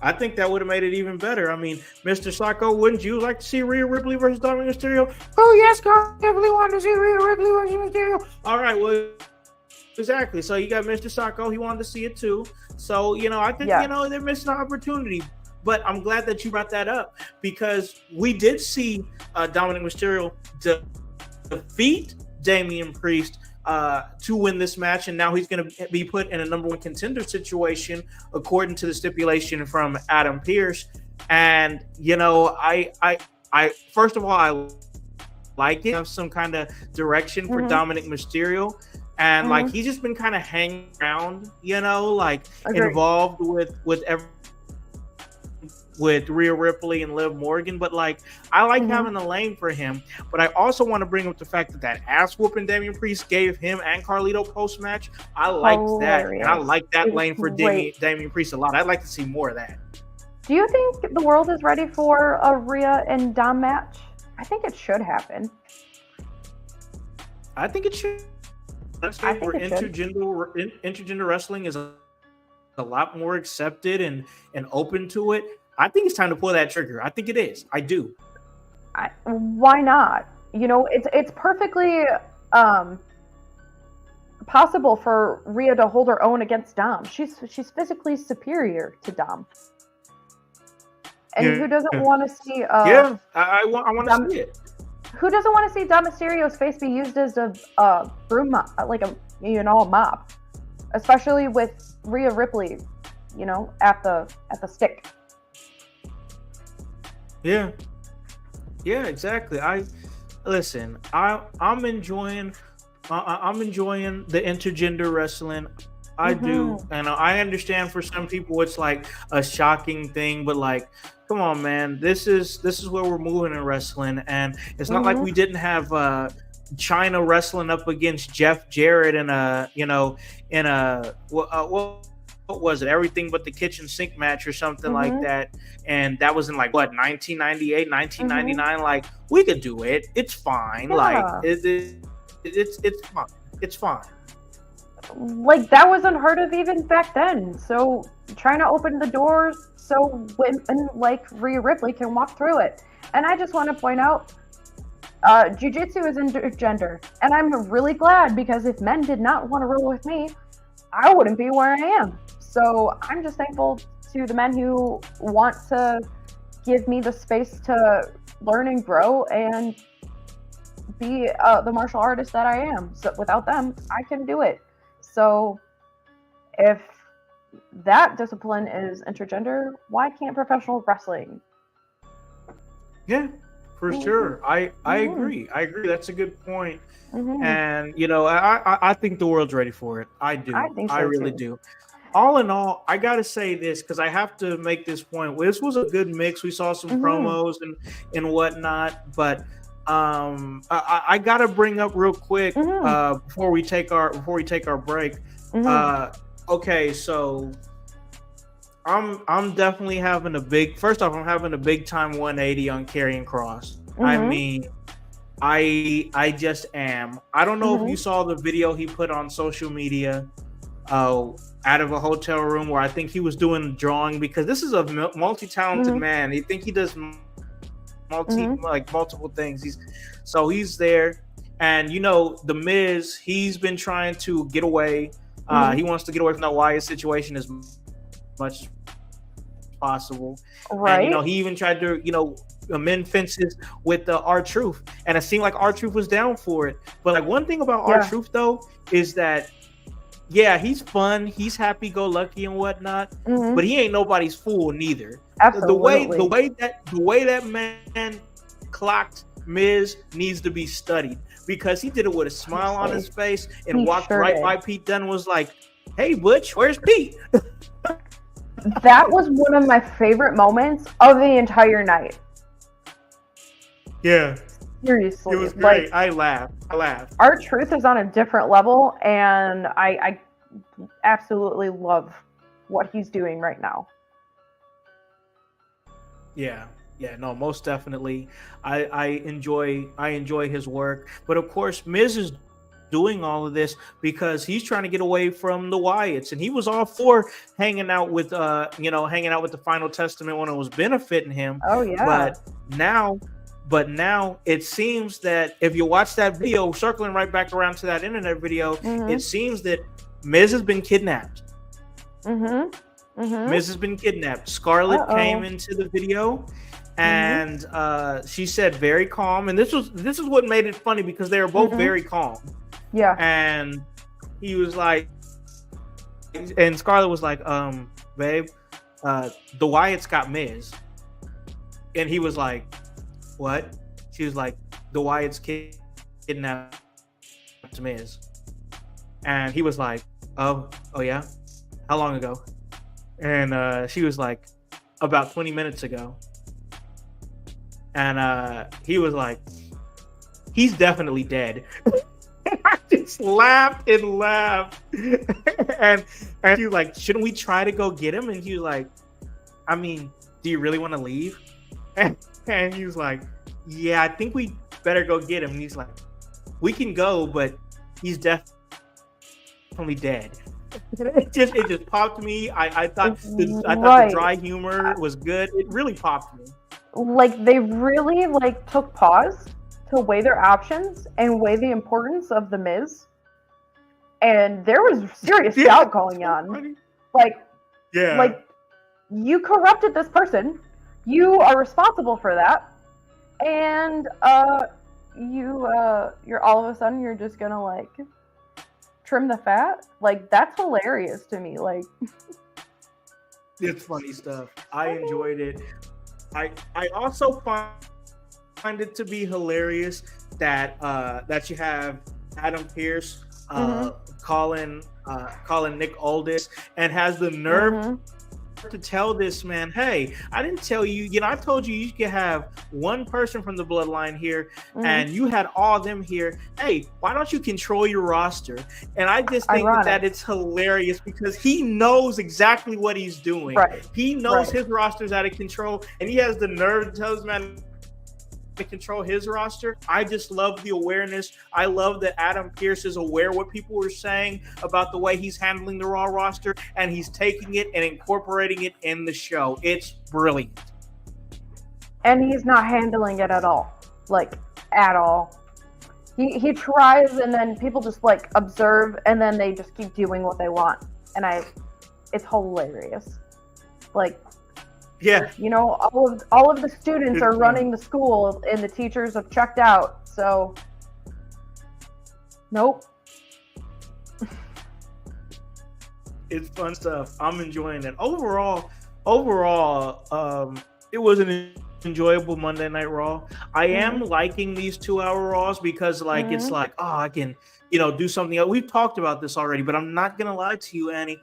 I think that would have made it even better. I mean, Mr. Sacco, wouldn't you like to see Rhea Ripley versus Dominic Mysterio? Oh yes, God, I definitely want to see Rhea Ripley versus Mysterio. All right, well, exactly. So you got Mr. Sacco. He wanted to see it too. So I think they're missing an opportunity. But I'm glad that you brought that up because we did see Dominic Mysterio defeat Damian Priest to win this match, and now he's going to be put in a number one contender situation according to the stipulation from Adam Pearce. And I first of all, I like it. Have some kind of direction for Dominic Mysterio, and like he's just been kind of hanging around, involved with Rhea Ripley and Liv Morgan, but like I like having a lane for him. But I also want to bring up the fact that ass whooping Damian Priest gave him and Carlito post match. I liked that, and I like that lane for Damian Priest a lot. I'd like to see more of that. Do you think the world is ready for a Rhea and Dom match? I think it should happen. I think it should. I think intergender wrestling is a lot more accepted and open to it. I think it's time to pull that trigger. I think it is. I do. Why not? It's perfectly possible for Rhea to hold her own against Dom. She's physically superior to Dom. And who doesn't want to see? I want to see it. Who doesn't want to see Dom Mysterio's face be used as a broom mop, like a mop, especially with Rhea Ripley, at the stick. Yeah, exactly. I'm enjoying the intergender wrestling. I do, and I understand for some people it's like a shocking thing, but like, come on, man, this is where we're moving in wrestling, and it's not like we didn't have China wrestling up against Jeff Jarrett in what was it? Everything but the kitchen sink match or something like that. And that was in 1998, 1999. Like, we could do it. It's fine. Yeah. Like it's fine. It's fine. Like, that was unheard of even back then. So trying to open the doors so women like Rhea Ripley can walk through it. And I just want to point out, jiu-jitsu is intergender. And I'm really glad, because if men did not want to roll with me, I wouldn't be where I am. So I'm just thankful to the men who want to give me the space to learn and grow and be the martial artist that I am. So without them, I can do it. So if that discipline is intergender, why can't professional wrestling? Yeah, for sure. I agree. That's a good point. And I think the world's ready for it. I do. I think so, I really do. All in all, I gotta say this because I have to make this point. This was a good mix. We saw some promos and whatnot, but I gotta bring up real quick before we take our break. Okay, so I'm definitely having a big. First off, I'm having a big time 180 on Karrion Kross. I mean, I just am. I don't know if you saw the video he put on social media out of a hotel room where I think he was doing drawing, because this is a multi-talented man. I think he does multiple things. He's there, and the Miz, he's been trying to get away. He wants to get away from that Wyatt situation as much as possible. Right. And he even tried to amend fences with R-Truth, and it seemed like R-Truth was down for it. But like, one thing about R-Truth though is that he's fun, he's happy-go-lucky and whatnot, but he ain't nobody's fool neither. Absolutely. The way that man clocked Miz needs to be studied because he did it with a smile on his face and He walked sure right did. by Pete Dunne and was like, "Hey, Butch, where's Pete?" That was one of my favorite moments of the entire night. Yeah. Seriously. It was great. I laughed. R-Truth is on a different level, and I absolutely love what he's doing right now. Yeah, no, most definitely. I enjoy his work, but of course, Miz is doing all of this because he's trying to get away from the Wyatts, and he was all for hanging out with the Final Testament when it was benefiting him. Oh yeah. But now it seems that if you watch that video, circling right back around to that internet video, it seems that Miz has been kidnapped. Miz has been kidnapped. Scarlett came into the video, and she said very calm. And this is what made it funny because they were both very calm. Yeah. And he was like, and Scarlett was like, babe, the Wyatts got Miz. And he was like, what? She was like, the Wyatts kidnapped Miz. And he was like, oh yeah? How long ago? And she was like, about 20 minutes ago. And he was like, he's definitely dead. I just laughed. and she was like, shouldn't we try to go get him? And he was like, I mean, do you really want to leave? And he was like, yeah, I think we better go get him. And he's like, we can go, but he's definitely dead. It just popped me. I thought the dry humor was good. It really popped me. Like they really took pause to weigh their options and weigh the importance of the Miz. And there was serious doubt going on. Funny. Like you corrupted this person. You are responsible for that. And you're all of a sudden you're just gonna trim the fat. That's hilarious to me. It's funny stuff. I enjoyed it. I also find it to be hilarious that you have Adam Pearce calling Nick Aldis and has the nerve to tell this man, hey, I didn't tell you, I told you could have one person from the bloodline here and you had all of them here. Hey, why don't you control your roster? And I just think that it's hilarious because he knows exactly what he's doing. Right. He knows his roster's out of control and he has the nerve to tell this man to control his roster. I just love the awareness. I love that Adam Pearce is aware what people were saying about the way he's handling the Raw roster, and he's taking it and incorporating it in the show. It's brilliant. And he's not handling it at all. At all. He tries, and then people just observe, and then they just keep doing what they want. And it's hilarious. Yeah. All of the students are running the school and the teachers have checked out. So, nope. It's fun stuff. I'm enjoying it. Overall, it was an enjoyable Monday Night Raw. I am liking these 2-hour Raws because it's I can, do something else. We've talked about this already, but I'm not going to lie to you, Annie.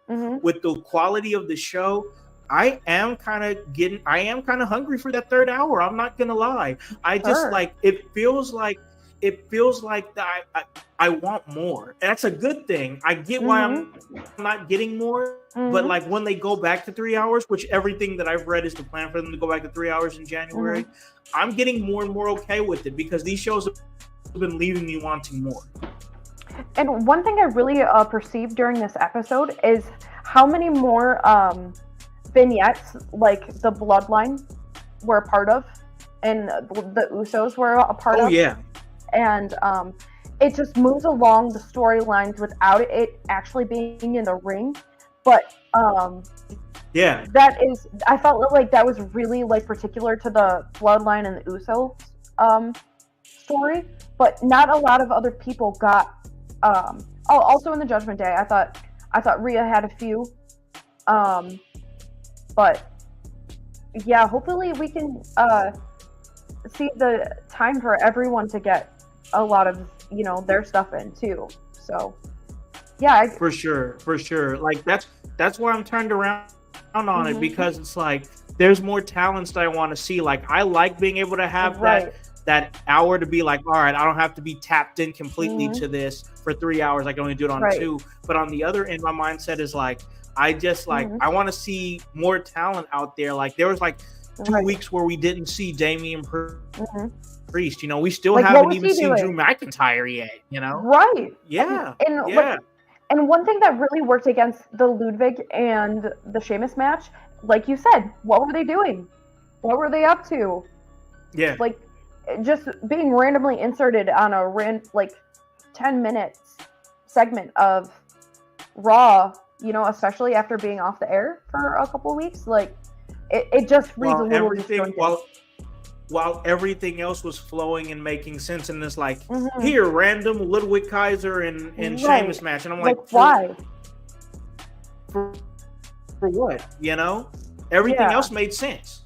With the quality of the show, I am kind of hungry for that third hour. I'm not gonna lie. I just it feels like that I want more. And that's a good thing. I get why I'm not getting more, but when they go back to 3 hours, which everything that I've read is the plan for them to go back to 3 hours in January, I'm getting more and more okay with it because these shows have been leaving me wanting more. And one thing I really perceived during this episode is how many more vignettes the bloodline were a part of and the Usos were a part of. Oh yeah. And it just moves along the storylines without it actually being in the ring. But I felt like that was really particular to the bloodline and the Uso story. But not a lot of other people got also in the Judgment Day, I thought Rhea had a few. But yeah, hopefully we can see the time for everyone to get a lot of, you know, their stuff in too. So yeah, for sure. Like that's why I'm turned around on it, because it's like there's more talents that I want to see. Like I like being able to have that hour to be like, all right, I don't have to be tapped in completely to this for 3 hours. I can only do it on 2. But on the other end, my mindset is like, I just like, I want to see more talent out there. Like there was like 2 weeks where we didn't see Damian Priest. You know, we still haven't even seen Drew McIntyre yet, you know? Right. Yeah. And one thing that really worked against the Ludwig and the Sheamus match, like you said, what were they doing? What were they up to? Yeah. Like, just being randomly inserted on a 10 minutes segment of Raw, you know, especially after being off the air for a couple of weeks, like, it just reads a little disjointed. While everything else was flowing and making sense, and it's like, here, random Ludwig Kaiser and Sheamus match. And I'm like why? For what? You know? Everything else made sense.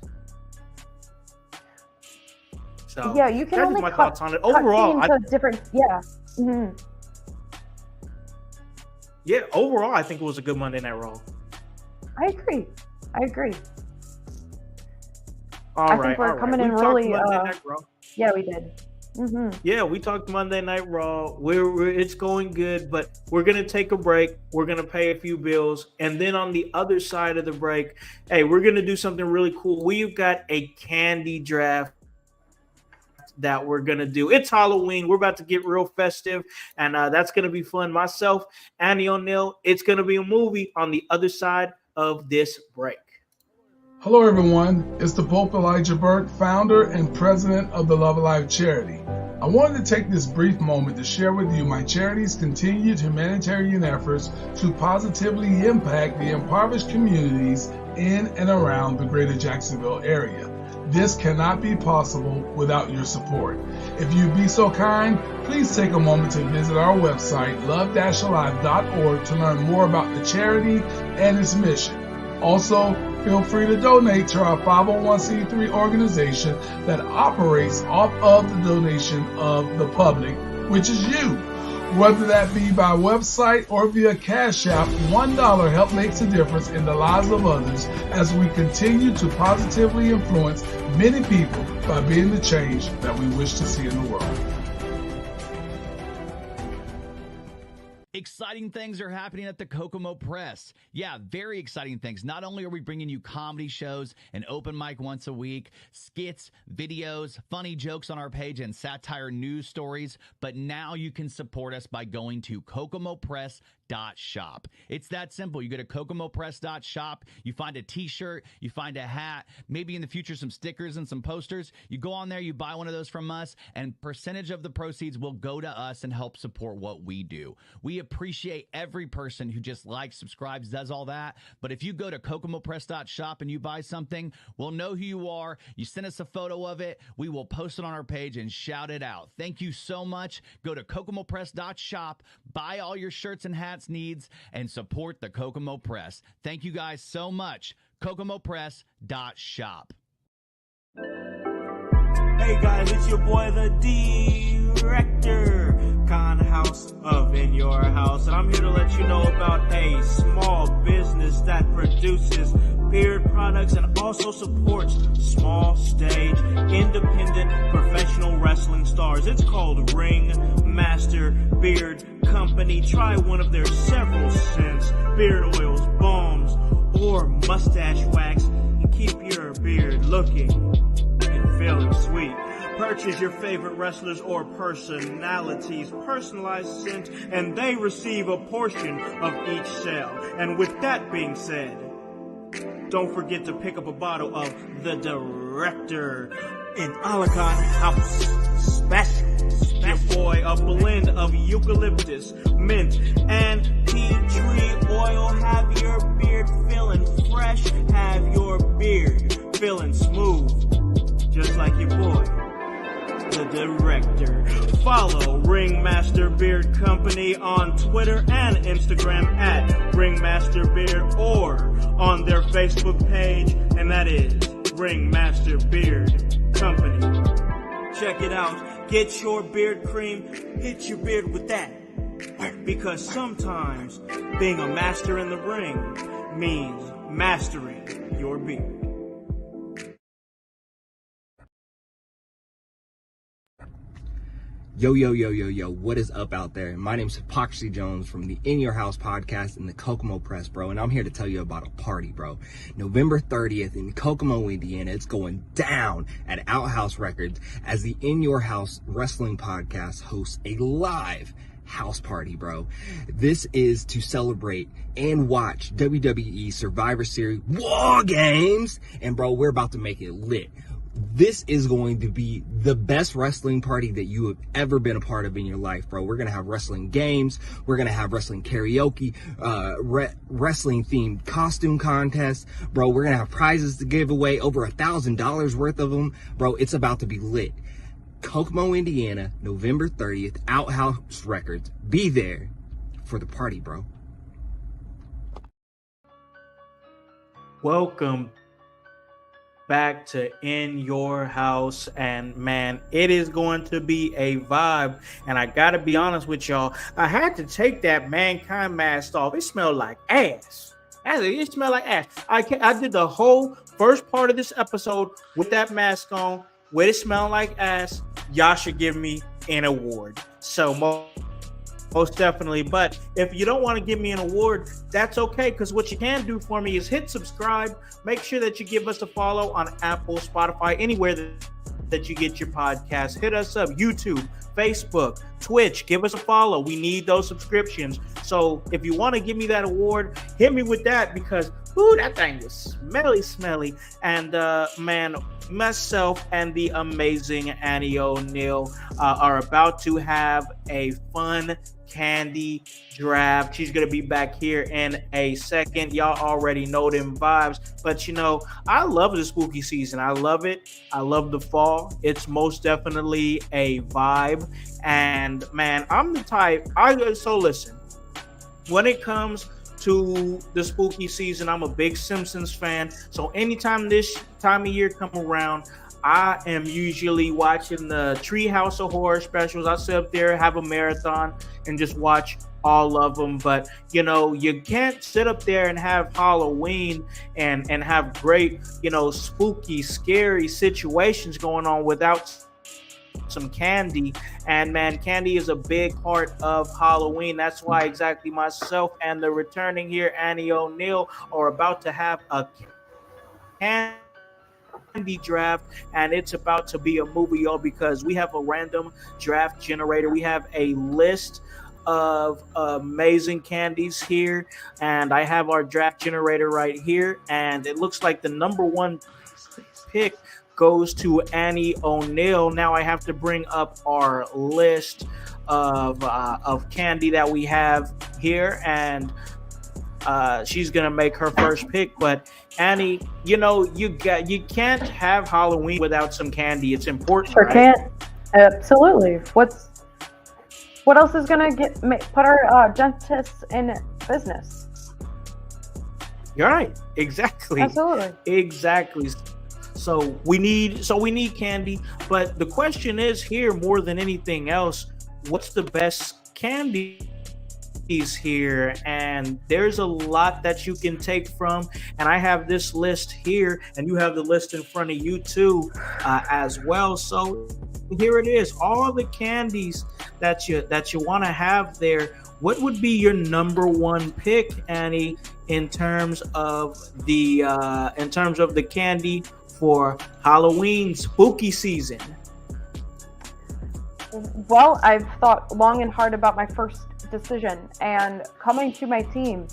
So yeah, you can only my cut, thoughts on it. Overall, overall, I think it was a good Monday Night Raw. I agree. I think we're coming in really. Yeah, we did. Yeah, we talked Monday Night Raw. It's going good, but we're gonna take a break. We're gonna pay a few bills, and then on the other side of the break, hey, we're gonna do something really cool. We've got a candy draft that we're gonna do. It's Halloween. We're about to get real festive, and that's gonna be fun. Myself, Annie O'Neal. It's gonna be a movie on the other side of this break. Hello, everyone. It's the Pope Elijah Burke, founder and president of the Love Alive charity. I wanted to take this brief moment to share with you my charity's continued humanitarian efforts to positively impact the impoverished communities in and around the greater Jacksonville area. This cannot be possible without your support. If you'd be so kind, please take a moment to visit our website, love-alive.org, to learn more about the charity and its mission. Also, feel free to donate to our 501c3 organization that operates off of the donation of the public, which is you. Whether that be by website or via Cash App, $1 help makes a difference in the lives of others as we continue to positively influence many people by being the change that we wish to see in the world. Exciting things are happening at the Kokomo Press. Yeah, very exciting things. Not only are we bringing you comedy shows, an open mic once a week, skits, videos, funny jokes on our page, and satire news stories, but now you can support us by going to kokomopress.shop. It's that simple. You go to kokomopress.shop, you find a t-shirt, you find a hat, maybe in the future some stickers and some posters. You go on there, you buy one of those from us, and percentage of the proceeds will go to us and help support what we do. We appreciate every person who just likes, subscribes, does all that. But if you go to kokomopress.shop and you buy something, we'll know who you are. You send us a photo of it. We will post it on our page and shout it out. Thank you so much. Go to kokomopress.shop, buy all your shirts and hats needs, and support the Kokomo Press. Thank you guys so much. kokomopress.shop. Hey guys, it's your boy the Director, Howse of In Your House, and I'm here to let you know about a small business that produces beard products and also supports small stage, independent, professional wrestling stars. It's called Ring Master Beard Company. Try one of their several scents, beard oils, balms, or mustache wax, and keep your beard looking and feeling sweet. Purchase your favorite wrestlers or personalities' personalized scent, and they receive a portion of each sale. And with that being said, don't forget to pick up a bottle of the Director in Alakan House Special. Your boy, a blend of eucalyptus, mint, and tea tree oil. Have your beard feeling fresh, have your beard feeling smooth, just like your boy, the Director. Follow Ringmaster Beard Company on Twitter and Instagram at Ringmaster Beard, or on their Facebook page, and that is Ringmaster Beard Company. check it out. Get your beard cream, hit your beard with that. Because sometimes being a master in the ring means mastering your beard. Yo, what is up out there? My name's Hypocrisy Jones from the In Your House podcast in the Kokomo Press, bro, and I'm here to tell you about a party, bro. November 30th in Kokomo, Indiana, it's going down at Outhouse Records as the In Your House Wrestling Podcast hosts a live house party, bro. This is to celebrate and watch WWE Survivor Series War Games, and bro, we're about to make it lit. This is going to be the best wrestling party that you have ever been a part of in your life, bro. We're going to have wrestling games. We're going to have wrestling karaoke, wrestling themed costume contests. Bro, we're going to have prizes to give away, over $1,000 worth of them. Bro, it's about to be lit. Kokomo, Indiana, November 30th, Outhouse Records. Be there for the party, bro. Welcome back to In Your House, and man, it is going to be a vibe. And I gotta be honest with y'all, I had to take that Mankind mask off. It smelled like ass. It smelled like ass. I did the whole first part of this episode with that mask on, with it smelling like ass. Y'all should give me an award. So most definitely. But if you don't want to give me an award, that's okay, because what you can do for me is hit subscribe. Make sure that you give us a follow on Apple, Spotify, anywhere that you get your podcast. Hit us up, YouTube, Facebook, Twitch. Give us a follow. We need those subscriptions. So if you want to give me that award, hit me with that, because that thing was smelly. And man, myself and the amazing Annie O'Neal are about to have a fun candy draft. She's gonna be back here in a second. Y'all already know them vibes, but you know, I love the spooky season. I love it. I love the fall. It's most definitely a vibe. And man, I'm the type. So listen, when it comes to the spooky season, I'm a big Simpsons fan. So anytime this time of year come around, I am usually watching the Treehouse of Horror specials. I sit up there, have a marathon, and just watch all of them. But you know, you can't sit up there and have Halloween and have great, you know, spooky, scary situations going on without some candy. And man, candy is a big part of Halloween. That's why exactly myself and the returning here Annie O'Neal are about to have a candy draft, and it's about to be a movie, y'all, because we have a random draft generator. We have a list of amazing candies here, and I have our draft generator right here, and it looks like the number one pick goes to Annie O'Neal. Now I have to bring up our list of candy that we have here, and she's gonna make her first pick. But Annie, you know, you can't have Halloween without some candy. It's important. Sure, right? can't. Absolutely. What else is gonna put our dentists in business? You're right. Exactly. Absolutely. Exactly. So we need candy, but the question is here more than anything else, what's the best candies here? And there's a lot that you can take from, and I have this list here, and you have the list in front of you too, as well. So here it is, all the candies that you want to have there. What would be your number one pick, Annie, in terms of the candy for Halloween spooky season? Well, I've thought long and hard about my first decision, and coming to my team,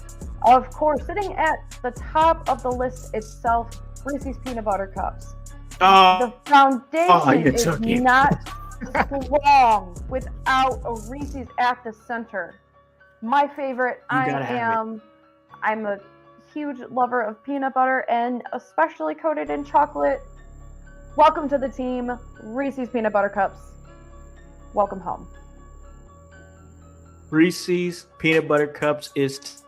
of course, sitting at the top of the list itself, Reese's Peanut Butter Cups. The foundation is not strong without a Reese's at the center. My favorite. I'm a huge lover of peanut butter, and especially coated in chocolate. Welcome to the team, Reese's Peanut Butter Cups. Welcome home. Reese's Peanut Butter Cups is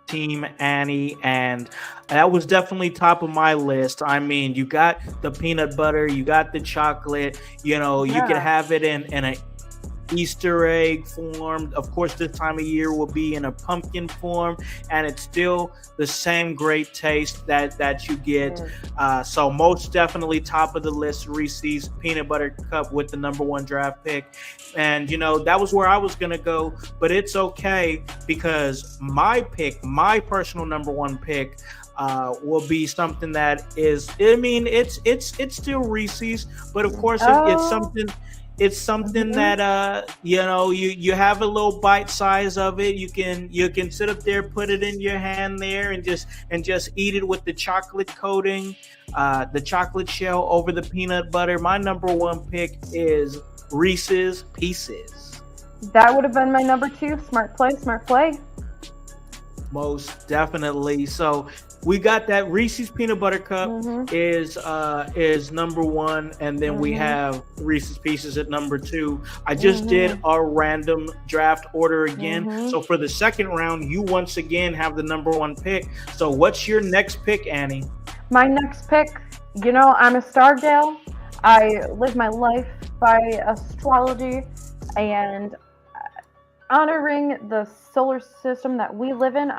team, Annie, and that was definitely top of my list. I mean, you got the peanut butter, you got the chocolate, you know, you could Yeah. have it in a Easter egg form. Of course, this time of year will be in a pumpkin form, and it's still the same great taste that you get. So most definitely top of the list, Reese's peanut butter cup with the number one draft pick. And you know, that was where I was gonna go, but it's okay because my pick, my personal number one pick, will be something that is, I mean, it's still Reese's, but of course it's something. It's something that you know, you have a little bite size of it. You can sit up there, put it in your hand there, and just eat it with the chocolate coating, the chocolate shell over the peanut butter. My number one pick is Reese's Pieces. That would have been my number 2. Smart play, smart play. Most definitely. So we got that Reese's peanut butter cup is number 1, and then we have Reese's Pieces at number 2. I just did our random draft order again. So for the second round, you once again have the number 1 pick. So what's your next pick, Annie? My next pick, you know, I'm a star gal. I live my life by astrology and honoring the solar system that we live in.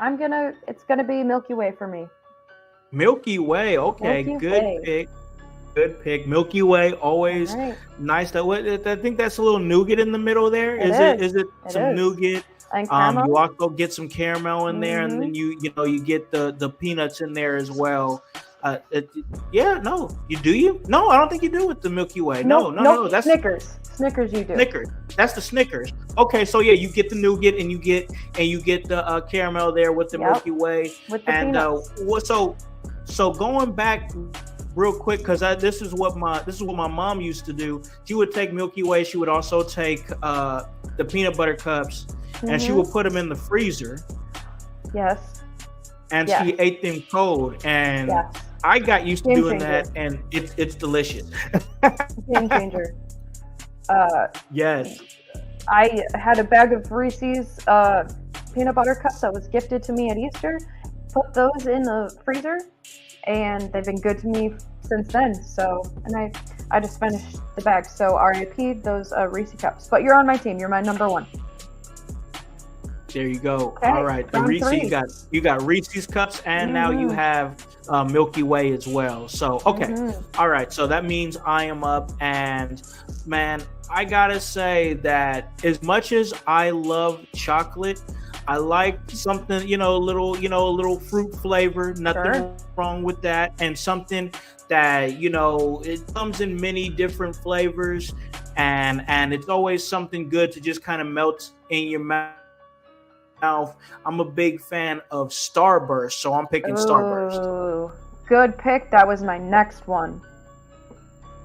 It's gonna be Milky Way for me. Milky Way. Okay, Milky good Way. pick. Good pick. Milky Way, always nice. I think that's a little nougat in the middle there. Is it some nougat? And caramel. You also get some caramel in there, and then you get the peanuts in there as well. No, you do you? No, I don't think you do with the Milky Way. No, that's Snickers. Snickers, you do. Snickers. That's the Snickers. Okay, so yeah, you get the nougat and you get the caramel there with the Milky Way. With the peanuts. So going back real quick, because this is what my mom used to do. She would take Milky Way. She would also take the peanut butter cups, and she would put them in the freezer. Yes. And she ate them cold, and I got used to doing that, and it's delicious. Game changer. Yes. I had a bag of Reese's peanut butter cups that was gifted to me at Easter. Put those in the freezer, and they've been good to me since then. So, and I just finished the bag. So RIP those Reese cups. But you're on my team. You're my number 1. There you go. Okay, All right, the Reese, you got Reese's cups, and now you have Milky Way as well. So okay, all right. So that means I am up, and man, I gotta say that as much as I love chocolate, I like something, a little fruit flavor. Nothing wrong with that, and something that it comes in many different flavors, and it's always something good to just kind of melt in your mouth. I'm a big fan of Starburst, so I'm picking Starburst. Good pick. That was my next one.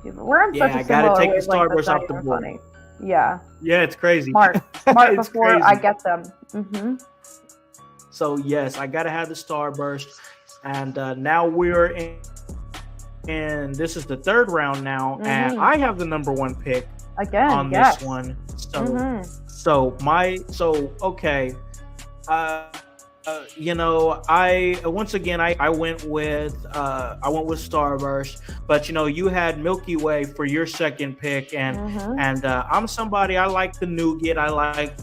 We're on such a I gotta take the wavelength, Starburst that's not off the even board. funny. Yeah. Yeah, it's crazy. Smart It's before crazy. I get them. So yes, I gotta have the Starburst, and now we're in. And this is the third round now, and I have the number 1 pick again on this one. So okay. I once again I went with Starburst, but you had Milky Way for your second pick, and I'm somebody, I like the nougat, I like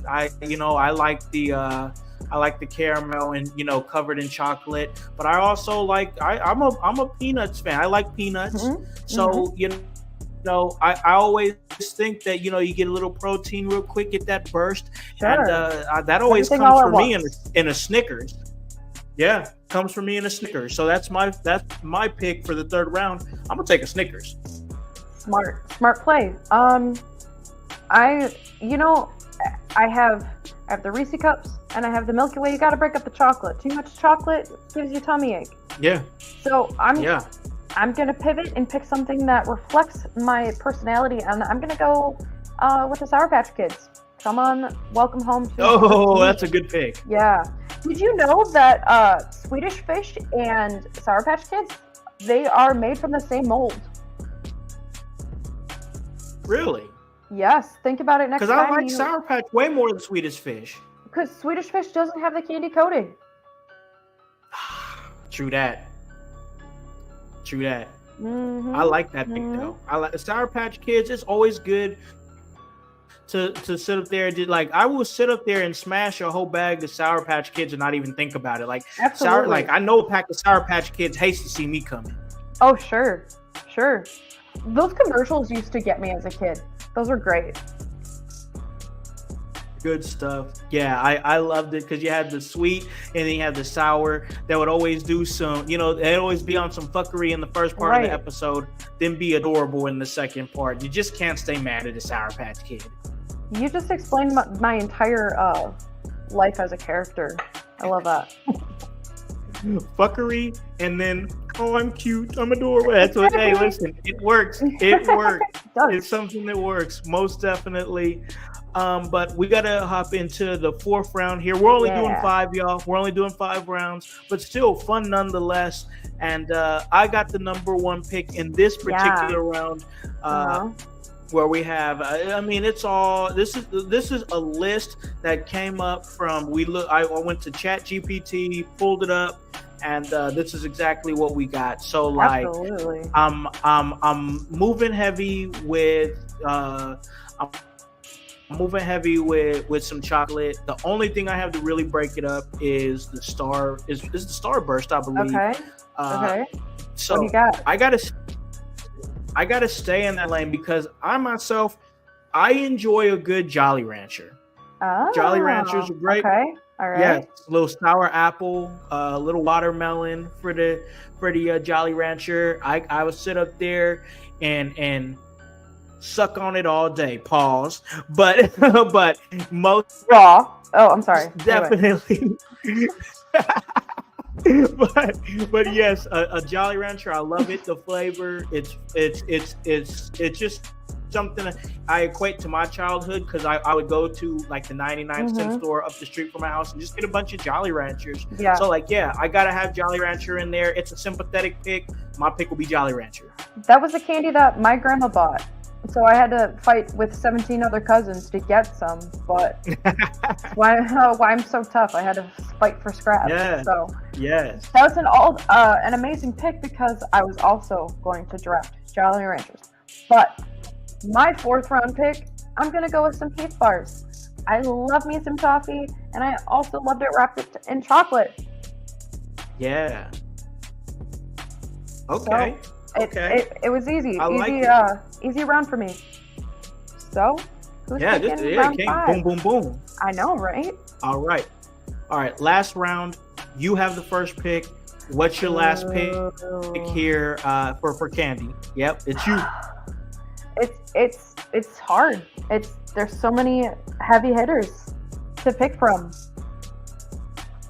the caramel and covered in chocolate, but I also I'm a peanuts fan. I like peanuts, so I always think that you get a little protein real quick, get that burst, and that always comes for me in a Snickers. Yeah, comes for me in a Snickers. So that's my pick for the third round. I'm gonna take a Snickers. Smart play. I have the Reese cups and I have the Milky Way. You got to break up the chocolate. Too much chocolate gives you tummy ache. Yeah. So I'm gonna pivot and pick something that reflects my personality, and I'm gonna go with the Sour Patch Kids. Come on, welcome home. That's a good pick. Yeah. Did you know that Swedish Fish and Sour Patch Kids, they are made from the same mold? Really? Yes. Think about it next time. Because I like Sour Patch way more than Swedish Fish. Because Swedish Fish doesn't have the candy coating. True that. Mm-hmm. I like that pick though. I like the Sour Patch Kids. It's always good to sit up there and like I will sit up there and smash a whole bag of Sour Patch Kids and not even think about it. Like Absolutely. I know a pack of Sour Patch Kids hates to see me coming. Oh, sure. Those commercials used to get me as a kid. Those were great. Good stuff. Yeah, I loved it because you had the sweet and then you had the sour that would always do some, they'd always be on some fuckery in the first part of the episode, then be adorable in the second part. You just can't stay mad at a Sour Patch Kid. You just explained my entire life as a character. I love that. Fuckery and then, oh, I'm cute, I'm adorable. That's what, hey, listen, it works. It works. It's something that works, most definitely. But we gotta hop into the fourth round here. We're only doing 5, y'all. We're only doing 5 rounds, but still fun nonetheless. And I got the number 1 pick in this particular round. Where we have, it's all. This is a list that came up from. I went to ChatGPT, pulled it up, and this is exactly what we got. So like, absolutely. I'm moving heavy with. I'm moving heavy with some chocolate. The only thing I have to really break it up is the Starburst, I believe. Okay. So what do you got? I gotta stay in that lane because I enjoy a good Jolly Rancher. Oh, Jolly Ranchers are great. Okay. All right. Yeah, a little sour apple, a little watermelon for the Jolly Rancher. I would sit up there and suck on it all day. Pause. But most raw. Oh, I'm sorry. Definitely. but yes, a Jolly Rancher. I love it. The flavor. It's just something I equate to my childhood because I would go to like the 99-cent store up the street from my house and just get a bunch of Jolly Ranchers. Yeah. So like, I gotta have Jolly Rancher in there. It's a sympathetic pick. My pick will be Jolly Rancher. That was a candy that my grandma bought. So I had to fight with 17 other cousins to get some, but why I'm so tough. I had to fight for scraps. Yeah. So yes, that was an amazing pick because I was also going to draft Jolly Ranchers. But my 4th round pick, I'm gonna go with some Heath bars. I love me some toffee, and I also loved it wrapped in chocolate. Yeah. Okay. So, it was easy. Easy round for me. So, who's picking round 5? Boom, boom, boom. I know, right? All right. Last round. You have the first pick. What's your last pick here for candy? Yep, it's you. It's hard. There's so many heavy hitters to pick from.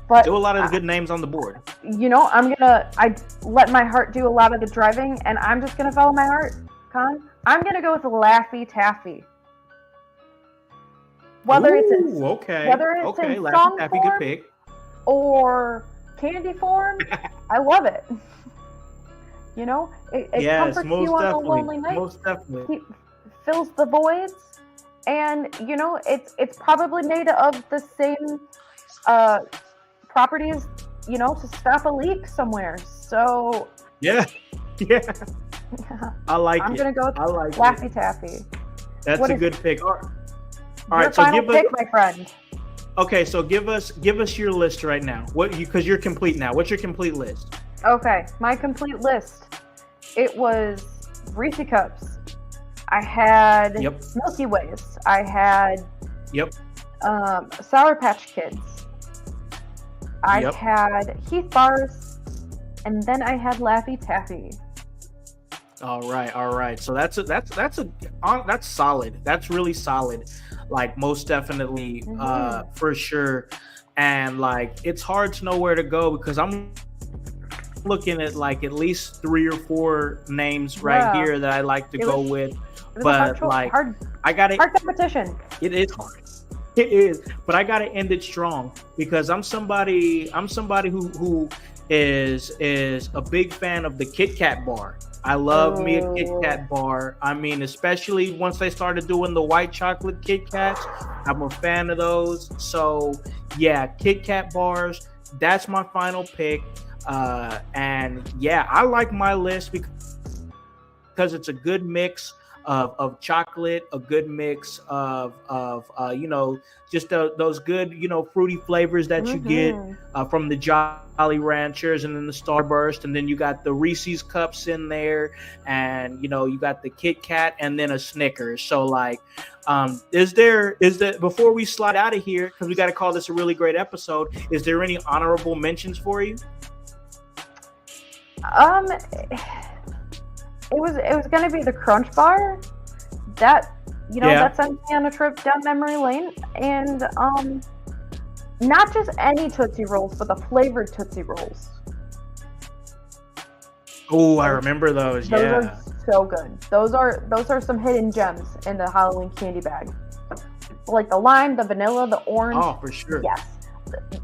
But do a lot of the good names on the board. I let my heart do a lot of the driving, and I'm just gonna follow my heart, Con. I'm gonna go with Laffy Taffy. Whether it's in Laffy song Taffy, form good pick. or candy form, I love it. It yes, comforts most you on definitely. a lonely night. Most definitely. It fills the voids, and it's probably made of the same properties, to stop a leak somewhere. So yeah. I like I'm it. gonna go with Laffy Taffy. That's a good pick. All Your right, so final give us, pick, my friend. Okay, so give us your list right now. Because you're complete now. What's your complete list? Okay, my complete list. It was Reese Cups. I had Milky Ways. I had Sour Patch Kids. I had Heath bars, and then I had Laffy Taffy. All right. So that's solid. That's really solid. Like most definitely, for sure. And like it's hard to know where to go because I'm looking at like at least 3 or 4 names right here that I like to go with. But hard competition. It is hard. It is, but I gotta end it strong because I'm somebody who is a big fan of the Kit Kat bar. I love me a Kit Kat bar. I mean, especially once they started doing the white chocolate Kit Kats, I'm a fan of those. So yeah, Kit Kat bars, that's my final pick. And yeah, I like my list because it's a good mix of chocolate, a good mix of just those good fruity flavors that you get from the Jolly Ranchers and then the Starburst, and then you got the Reese's cups in there, and you got the Kit Kat, and then a Snickers. So like, is there before we slide out of here, because we got to call this a really great episode, is there any honorable mentions for you? It was gonna be the Crunch Bar. That that sent me on a trip down memory lane, and not just any Tootsie Rolls, but the flavored Tootsie Rolls. Oh, I remember those. Those Yeah, are so good. Those are some hidden gems in the Halloween candy bag. Like the lime, the vanilla, the orange. Oh, for sure. Yes.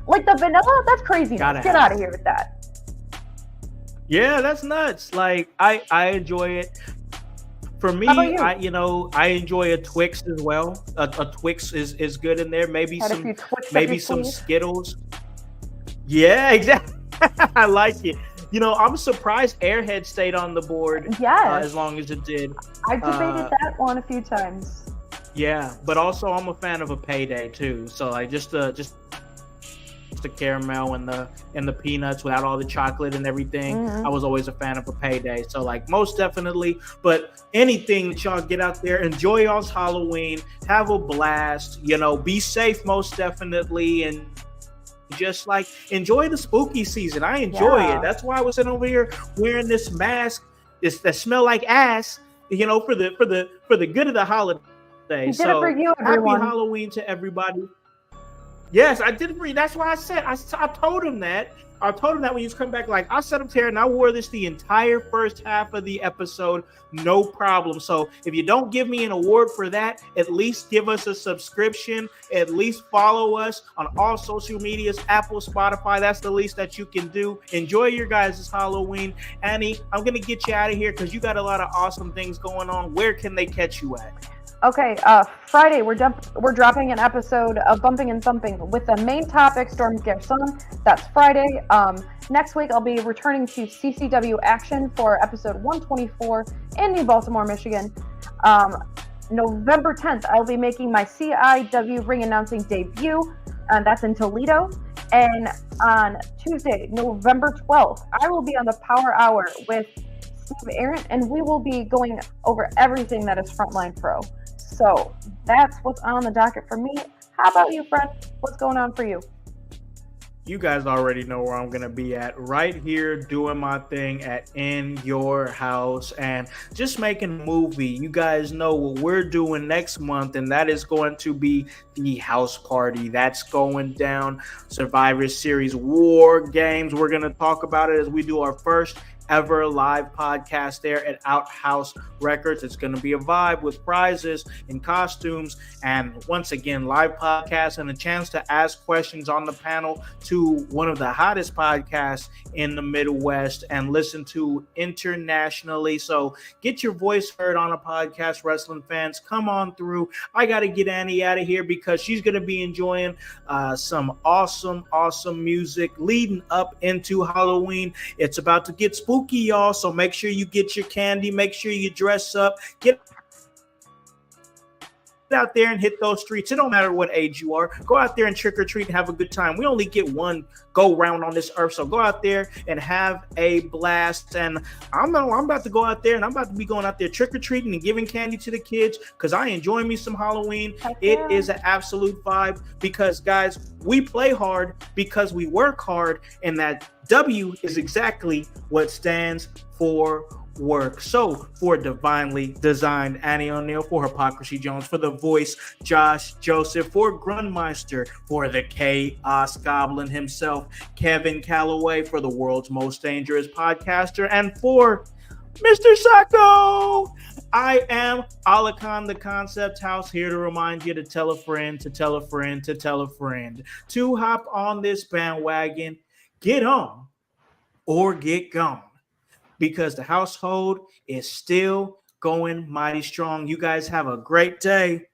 Like the vanilla, that's crazy. Get out of here with that. Yeah, that's nuts. Like I enjoy it. For me, I enjoy a Twix as well. A Twix is good in there. Maybe some Skittles. Yeah, exactly. I like it. I'm surprised Airhead stayed on the board. Yes. As long as it did. I debated that one a few times. Yeah, but also I'm a fan of a Payday too. So like just the caramel and the peanuts without all the chocolate and everything. I was always a fan of a Payday. So like most definitely, but anything that y'all get out there, enjoy y'all's Halloween, have a blast, be safe most definitely, and just like enjoy the spooky season. I enjoy it. That's why I was sitting over here wearing this mask that smell like ass, for the good of the holiday. So for you, everyone. Happy Halloween to everybody. Yes, I did agree. That's why I said I told him that. I told him that when he was coming back, like I set up here and I wore this the entire first half of the episode, no problem. So if you don't give me an award for that, at least give us a subscription. At least follow us on all social medias, Apple, Spotify. That's the least that you can do. Enjoy your guys' Halloween. Annie, I'm gonna get you out of here because you got a lot of awesome things going on. Where can they catch you at? Okay, Friday we're dropping an episode of Bumping and Thumping with the main topic Storm Garrison. That's Friday. Next week I'll be returning to CCW Action for episode 124 in New Baltimore, Michigan. November 10th I'll be making my CIW ring announcing debut, and that's in Toledo. And on Tuesday, November 12th, I will be on the Power Hour with Steve Arendt, and we will be going over everything that is Frontline Pro. So that's what's on the docket for me. How about you, friend? What's going on for you? You guys already know where I'm going to be at, right here doing my thing at In Your House and just making a movie. You guys know what we're doing next month, and that is going to be the house party. That's going down. Survivor Series War Games. We're going to talk about it as we do our first ever live podcast there at Outhouse Records. It's going to be a vibe with prizes and costumes, and once again live podcast and a chance to ask questions on the panel to one of the hottest podcasts in the Midwest and listen to internationally. So get your voice heard on a podcast, wrestling fans. Come on through. I got to get Annie out of here because she's going to be enjoying some awesome music leading up into Halloween. It's about to get spooky, y'all, so make sure you get your candy, make sure you dress up, get out there and hit those streets. It don't matter what age you are. Go out there and trick or treat and have a good time. We only get one go round on this earth, so go out there and have a blast. And I'm about to go out there and I'm about to be going out there trick or treating and giving candy to the kids because I enjoy me some Halloween. It is an absolute vibe because, guys, we play hard because we work hard, and that W is exactly what stands for work. So for Divinely Designed Annie O'Neal, for Hypocrisy Jones, for the voice Josh Joseph, for Grundmeister, for the Chaos Goblin himself Kevin Calloway, for the world's most dangerous podcaster, and for Mr. Sacco, I am Alakan the Concept House, here to remind you to tell a friend, to tell a friend, to tell a friend, to hop on this bandwagon, get on or get gone, because the household is still going mighty strong. You guys have a great day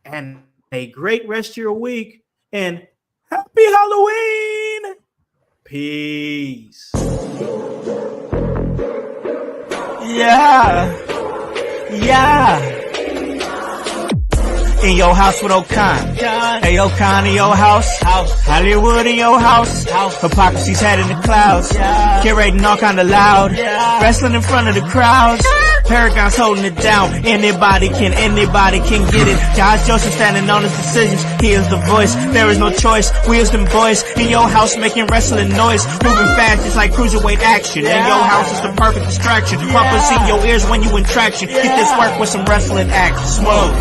and a great rest of your week, and happy Halloween! Peace. Yeah. In your house with O'Con. Hey, O'Con in your house. Hollywood in your house. Hypocrisy's head in the clouds. Curating all kind of loud. Wrestling in front of the crowds. Paragon's holding it down. Anybody can get it. Josh Joseph standing on his decisions. He is the voice. There is no choice. We as them boys in your house making wrestling noise. Moving fast just like cruiserweight action. In your house is the perfect distraction. Pumpers in your ears when you in traction. Get this work with some wrestling action. Smoke.